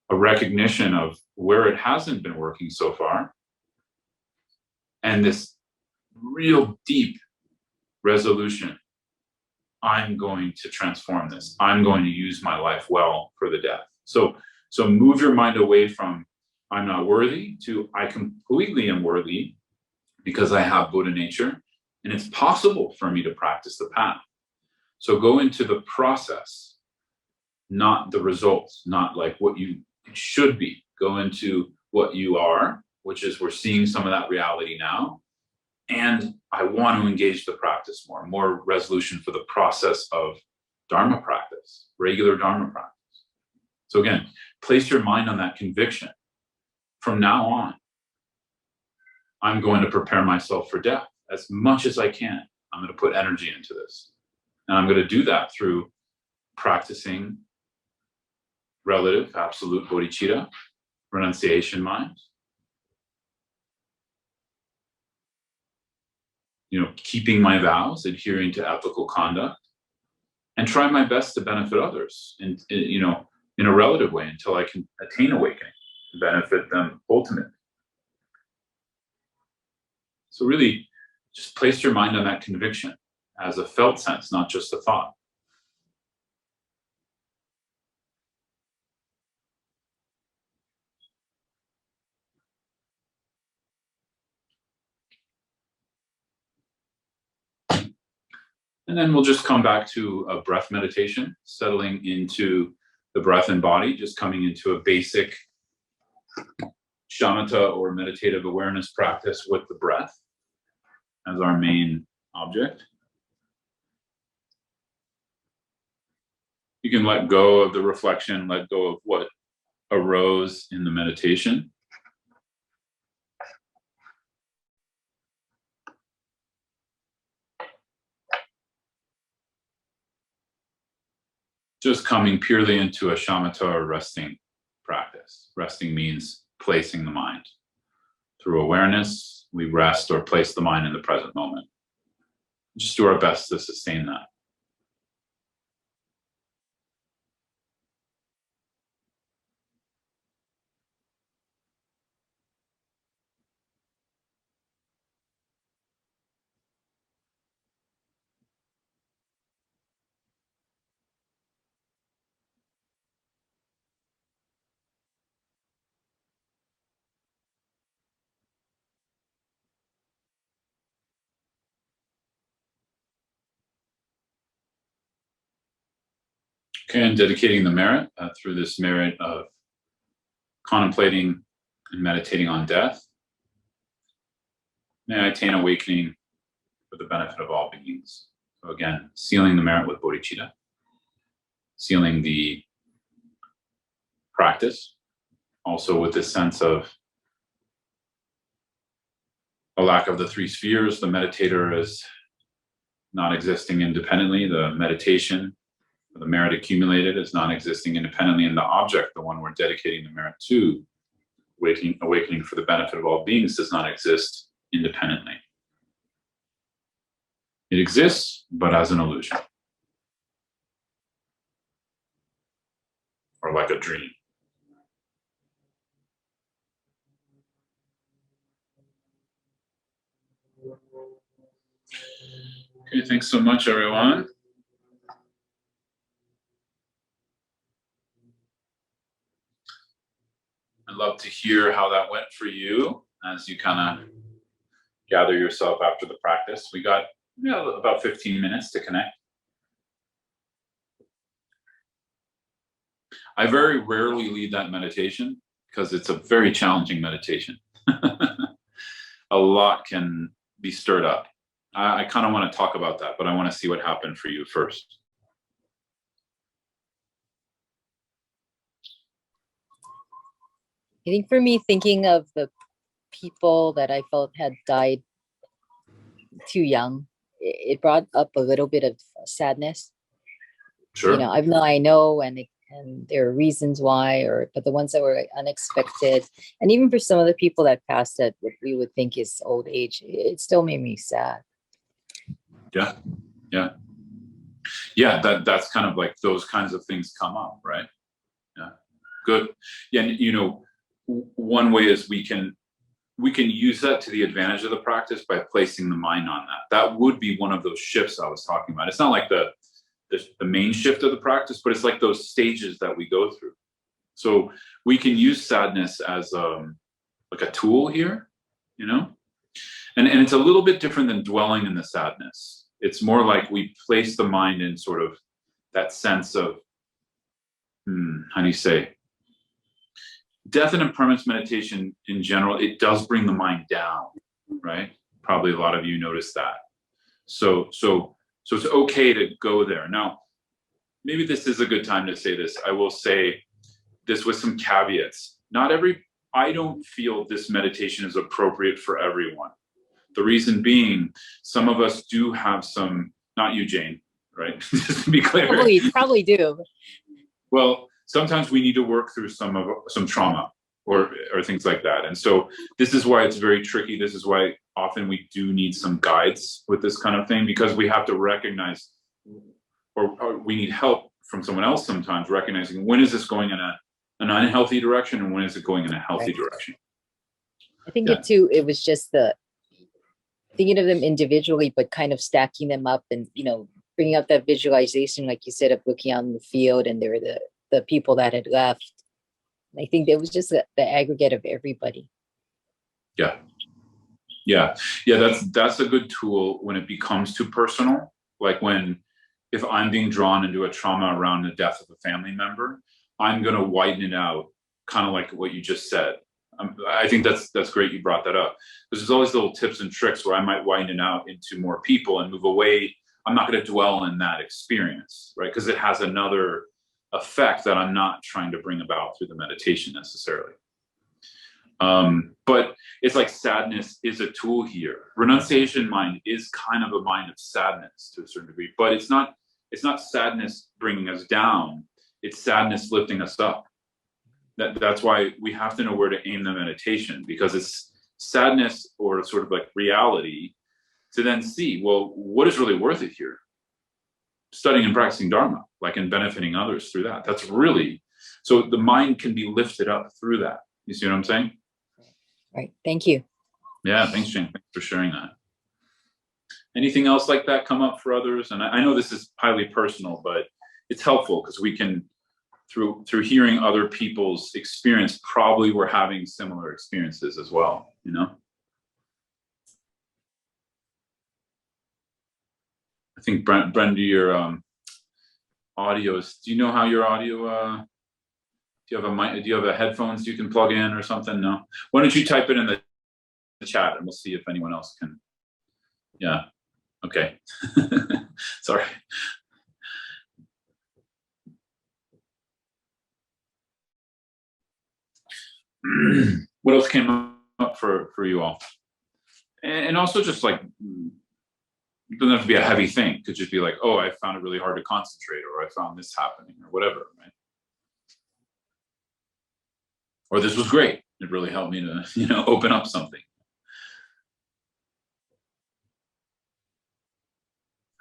a recognition of where it hasn't been working so far, and this real deep resolution. I'm going to transform this. I'm going to use my life well for the death. So move your mind away from I'm not worthy to I completely am worthy because I have Buddha nature, and it's possible for me to practice the path. So go into the process, not the results, not like what you should be. Go into what you are, which is we're seeing some of that reality now. And I want to engage the practice more resolution for the process of Dharma practice, regular Dharma practice. So again, place your mind on that conviction. From now on, I'm going to prepare myself for death as much as I can. I'm going to put energy into this. And I'm going to do that through practicing relative, absolute bodhicitta, renunciation mind. Keeping my vows, adhering to ethical conduct, and try my best to benefit others in a relative way until I can attain awakening and benefit them ultimately. So really, just place your mind on that conviction as a felt sense, not just a thought. And then we'll just come back to a breath meditation, settling into the breath and body, just coming into a basic shamatha or meditative awareness practice with the breath as our main object. You can let go of the reflection, let go of what arose in the meditation. Just coming purely into a shamatha or resting practice. Resting means placing the mind. Through awareness, we rest or place the mind in the present moment. Just do our best to sustain that. Okay, and dedicating the merit through this merit of contemplating and meditating on death. May I attain awakening for the benefit of all beings. So again, sealing the merit with bodhicitta. sealing the practice, also with this sense of a lack of the three spheres. The meditator is not existing independently. The meditation, the merit accumulated, is not existing independently. And the object, the one we're dedicating the merit to, awakening for the benefit of all beings, does not exist independently. It exists, but as an illusion, or like a dream. Okay, thanks so much, everyone. I'd love to hear how that went for you as you kind of gather yourself after the practice. We got about 15 minutes to connect. I very rarely lead that meditation because it's a very challenging meditation. A lot can be stirred up. I kind of want to talk about that, but I want to see what happened for you first. I think for me, thinking of the people that I felt had died too young, it brought up a little bit of sadness. Sure. You know, I know, and there are reasons why, but the ones that were like unexpected, and even for some of the people that passed at what we would think is old age, it still made me sad. Yeah. That's kind of like those kinds of things come up, right? Yeah. Good. Yeah. And, you know, one way is we can use that to the advantage of the practice by placing the mind on that. That would be one of those shifts I was talking about. It's not like the main shift of the practice, but it's like those stages that we go through. So we can use sadness as like a tool here, you know, and it's a little bit different than dwelling in the sadness. It's more like we place the mind in sort of that sense of, how do you say, death and impermanence meditation in general, it does bring the mind down, right? Probably a lot of you notice that. So it's okay to go there. Now, maybe this is a good time to say this. I will say this with some caveats. I don't feel this meditation is appropriate for everyone. The reason being, some of us do have some, not you, Jane, right? Just to be clear. Probably do. Well, sometimes we need to work through some trauma or things like that. And so this is why it's very tricky. This is why often we do need some guides with this kind of thing, because we have to recognize, or we need help from someone else sometimes, recognizing when is this going in an unhealthy direction and when is it going in a healthy direction. I think it was just the thinking of them individually, but kind of stacking them up and, you know, bringing up that visualization, like you said, of looking out in the field and there were the people that had left. I think it was just the aggregate of everybody. Yeah. That's a good tool when it becomes too personal. Like if I'm being drawn into a trauma around the death of a family member, I'm going to widen it out, kind of like what you just said. I think that's great you brought that up. There's always little tips and tricks where I might widen it out into more people and move away. I'm not going to dwell in that experience, right? Because it has another effect that I'm not trying to bring about through the meditation necessarily. But it's like sadness is a tool here. Renunciation mind is kind of a mind of sadness to a certain degree, but it's not sadness bringing us down. It's sadness lifting us up. That's why we have to know where to aim the meditation, because it's sadness or sort of like reality to then see, well, what is really worth it here? Studying and practicing Dharma, like, and benefiting others through that. That's really, so the mind can be lifted up through that. You see what I'm saying? Right. Thank you. Yeah. Thanks, Jane. Thanks for sharing that. Anything else like that come up for others? And I know this is highly personal, but it's helpful because we can, through hearing other people's experience, probably we're having similar experiences as well, you know? I think Brenda, your audio is, do you know how your audio, do you have a mic, do you have a headphones you can plug in or something? No? Why don't you type it in the chat and we'll see if anyone else can. Yeah. Okay. Sorry. What else came up for you all? And also just like, it doesn't have to be a heavy thing. It could just be like, oh, I found it really hard to concentrate, or I found this happening, or whatever, right? Or this was great. It really helped me to, open up something.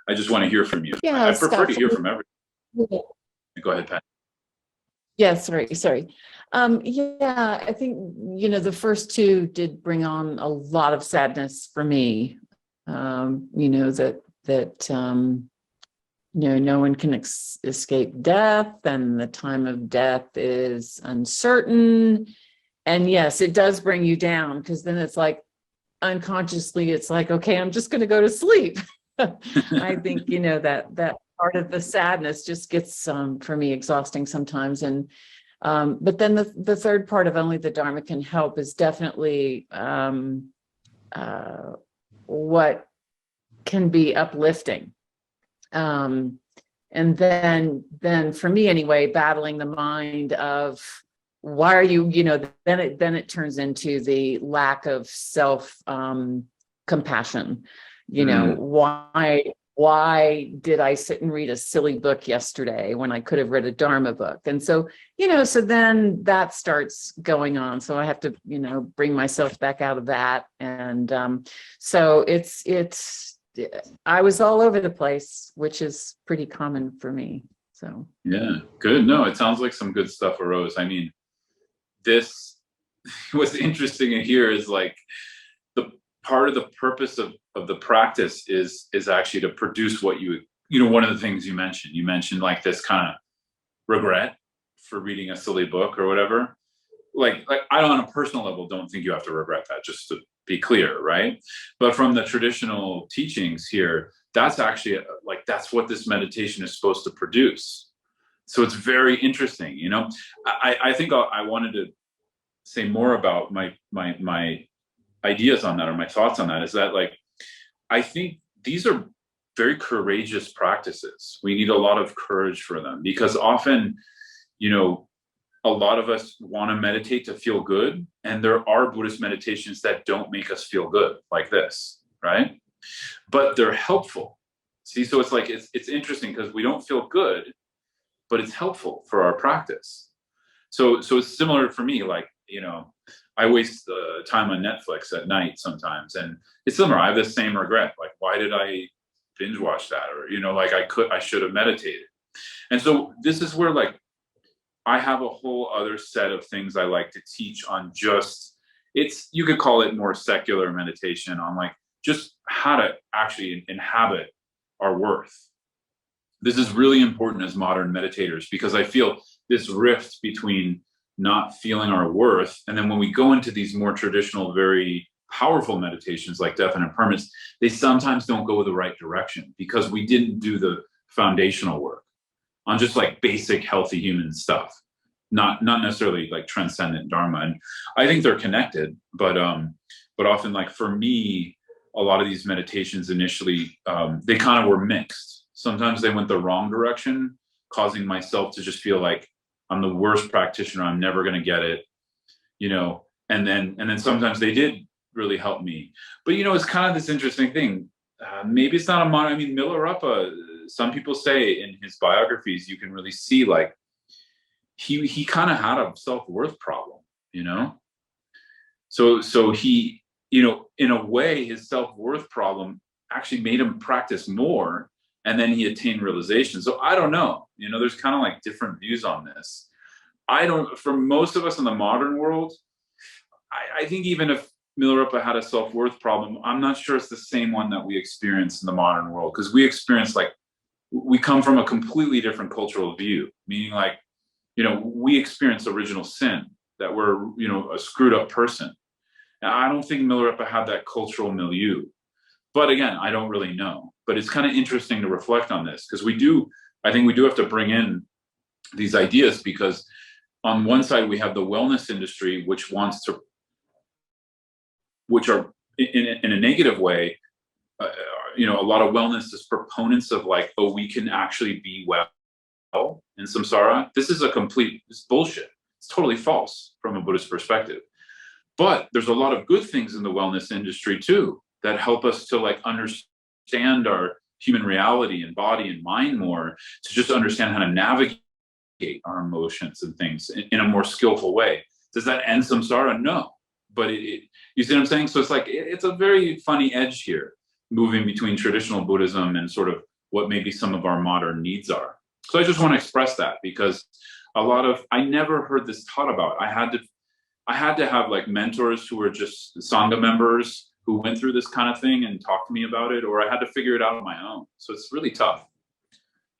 I just want to hear from you. Yeah, I prefer Scott, to hear from everyone. Yeah. Go ahead, Pat. Yeah, sorry. Yeah, I think, the first two did bring on a lot of sadness for me. No one can escape death, and the time of death is uncertain. And yes, it does bring you down, because then it's like unconsciously, it's like, okay, I'm just going to go to sleep. I think, that part of the sadness just gets for me exhausting sometimes. And but then the third part of only the Dharma can help is definitely what can be uplifting. And then for me anyway, battling the mind of why are you, then it turns into the lack of self compassion. Why did I sit and read a silly book yesterday when I could have read a Dharma book? And so, so then that starts going on. So I have to, bring myself back out of that. And so I was all over the place, which is pretty common for me. So. Yeah, good. No, it sounds like some good stuff arose. I mean, what's interesting in here is like the part of the purpose of the practice is actually to produce what one of the things you mentioned like this kind of regret for reading a silly book or whatever. Like I don't, on a personal level, don't think you have to regret that, just to be clear, right? But from the traditional teachings here, that's actually that's what this meditation is supposed to produce. So it's very interesting, I think I wanted to say more about my ideas on that, or my thoughts on that, is that I think these are very courageous practices. We need a lot of courage for them, because often, a lot of us want to meditate to feel good. And there are Buddhist meditations that don't make us feel good, like this, right? But they're helpful. See, so it's interesting, because we don't feel good, but it's helpful for our practice. So it's similar for me, I waste time on Netflix at night sometimes, and it's similar. I have the same regret. Like, why did I binge watch that? Or, I should have meditated. And so this is where I have a whole other set of things I like to teach on you could call it more secular meditation on just how to actually inhabit our worth. This is really important as modern meditators, because I feel this rift between not feeling our worth, and then when we go into these more traditional, very powerful meditations like death and impermanence, they sometimes don't go the right direction, because we didn't do the foundational work on just basic healthy human stuff, not necessarily transcendent Dharma. And I think they're connected, but often for me, a lot of these meditations initially, they kind of were mixed. Sometimes they went the wrong direction, causing myself to just feel like I'm the worst practitioner, I'm never going to get it, and then sometimes they did really help me. But, it's kind of this interesting thing. Maybe it's not Milarepa, some people say in his biographies, you can really see he kind of had a self-worth problem, So he, in a way, his self-worth problem actually made him practice more, and then he attained realization. So I don't know, there's kind of different views on this. For most of us in the modern world, I think even if Milarepa had a self-worth problem, I'm not sure it's the same one that we experience in the modern world, because we experience we come from a completely different cultural view, meaning we experience original sin, that we're, a screwed up person. Now, I don't think Milarepa had that cultural milieu, but again, I don't really know. But it's kind of interesting to reflect on this, because I think we do have to bring in these ideas, because on one side we have the wellness industry, which are in a negative way, a lot of wellness is proponents of we can actually be well in samsara. This is it's bullshit. It's totally false from a Buddhist perspective. But there's a lot of good things in the wellness industry too that help us to like understand our human reality and body and mind more, to just understand how to navigate our emotions and things in a more skillful way. Does that end samsara? No. But you see what I'm saying? So it's like, it's a very funny edge here, moving between traditional Buddhism and sort of what maybe some of our modern needs are. So I just want to express that, because I never heard this taught about. I had to have like mentors who were just Sangha members who went through this kind of thing and talked to me about it, or I had to figure it out on my own. So it's really tough.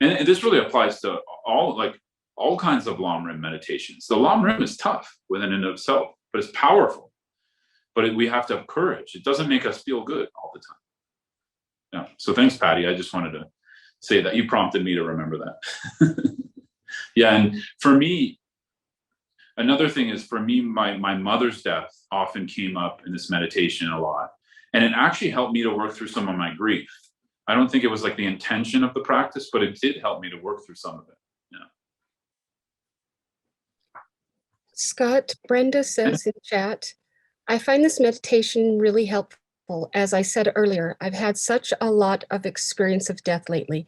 And this really applies to all kinds of Lam Rim meditations. The Lam Rim is tough within and of itself, but it's powerful. But we have to have courage. It doesn't make us feel good all the time. Yeah. So thanks, Patty. I just wanted to say that. You prompted me to remember that. Yeah. And for me, another thing is, for me, my mother's death often came up in this meditation a lot. And it actually helped me to work through some of my grief. I don't think it was like the intention of the practice, but it did help me to work through some of it. Yeah. Scott, Brenda says in chat, I find this meditation really helpful. As I said earlier, I've had such a lot of experience of death lately.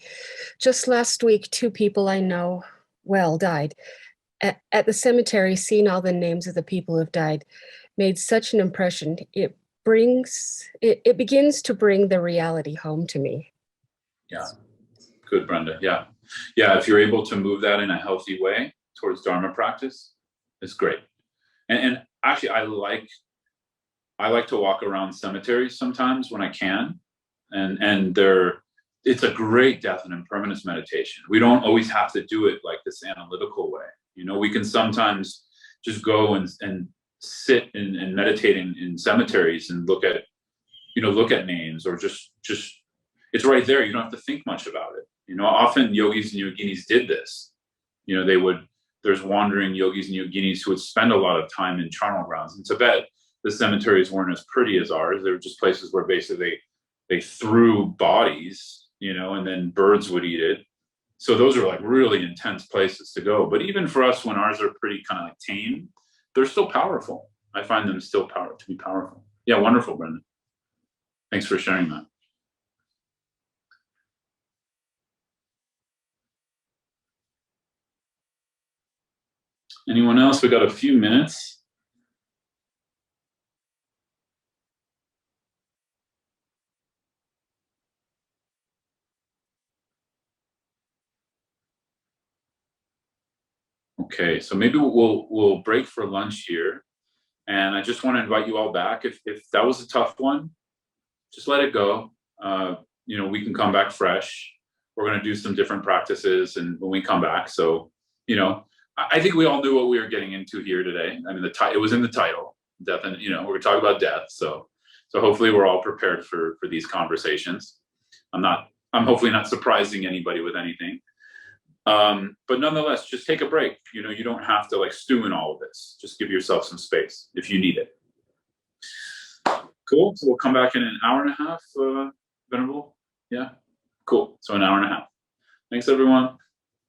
Just last week, 2 people I know well died. At the cemetery, seeing all the names of the people who have died made such an impression. It begins to bring the reality home to me. Yeah. Good, Brenda. Yeah. Yeah. If you're able to move that in a healthy way towards Dharma practice, it's great. And actually, I like to walk around cemeteries sometimes when I can. And it's a great death and impermanence meditation. We don't always have to do it like this analytical way. You know, we can sometimes just go and sit and meditate in cemeteries and look at names, or just it's right there. You don't have to think much about it. You know, often yogis and yoginis did this. You know, there's wandering yogis and yoginis who would spend a lot of time in charnel grounds. In Tibet, the cemeteries weren't as pretty as ours. They were just places where basically they threw bodies, you know, and then birds would eat it. So those are like really intense places to go. But even for us, when ours are pretty kind of like tame, they're still powerful. I find them still to be powerful. Yeah, wonderful, Brendan. Thanks for sharing that. Anyone else? We got a few minutes. Okay, so maybe we'll break for lunch here, and I just want to invite you all back. If that was a tough one, just let it go. You know, we can come back fresh. We're going to do some different practices, and when we come back, so you know, I think we all knew what we were getting into here today. I mean, it was in the title, death, and you know, we're talking about death. So hopefully we're all prepared for these conversations. I'm hopefully not surprising anybody with anything. But nonetheless, just take a break. You know, you don't have to like stew in all of this. Just give yourself some space if you need it. Cool. So we'll come back in an hour and a half, Venerable. Yeah. Cool. So an hour and a half. Thanks, everyone.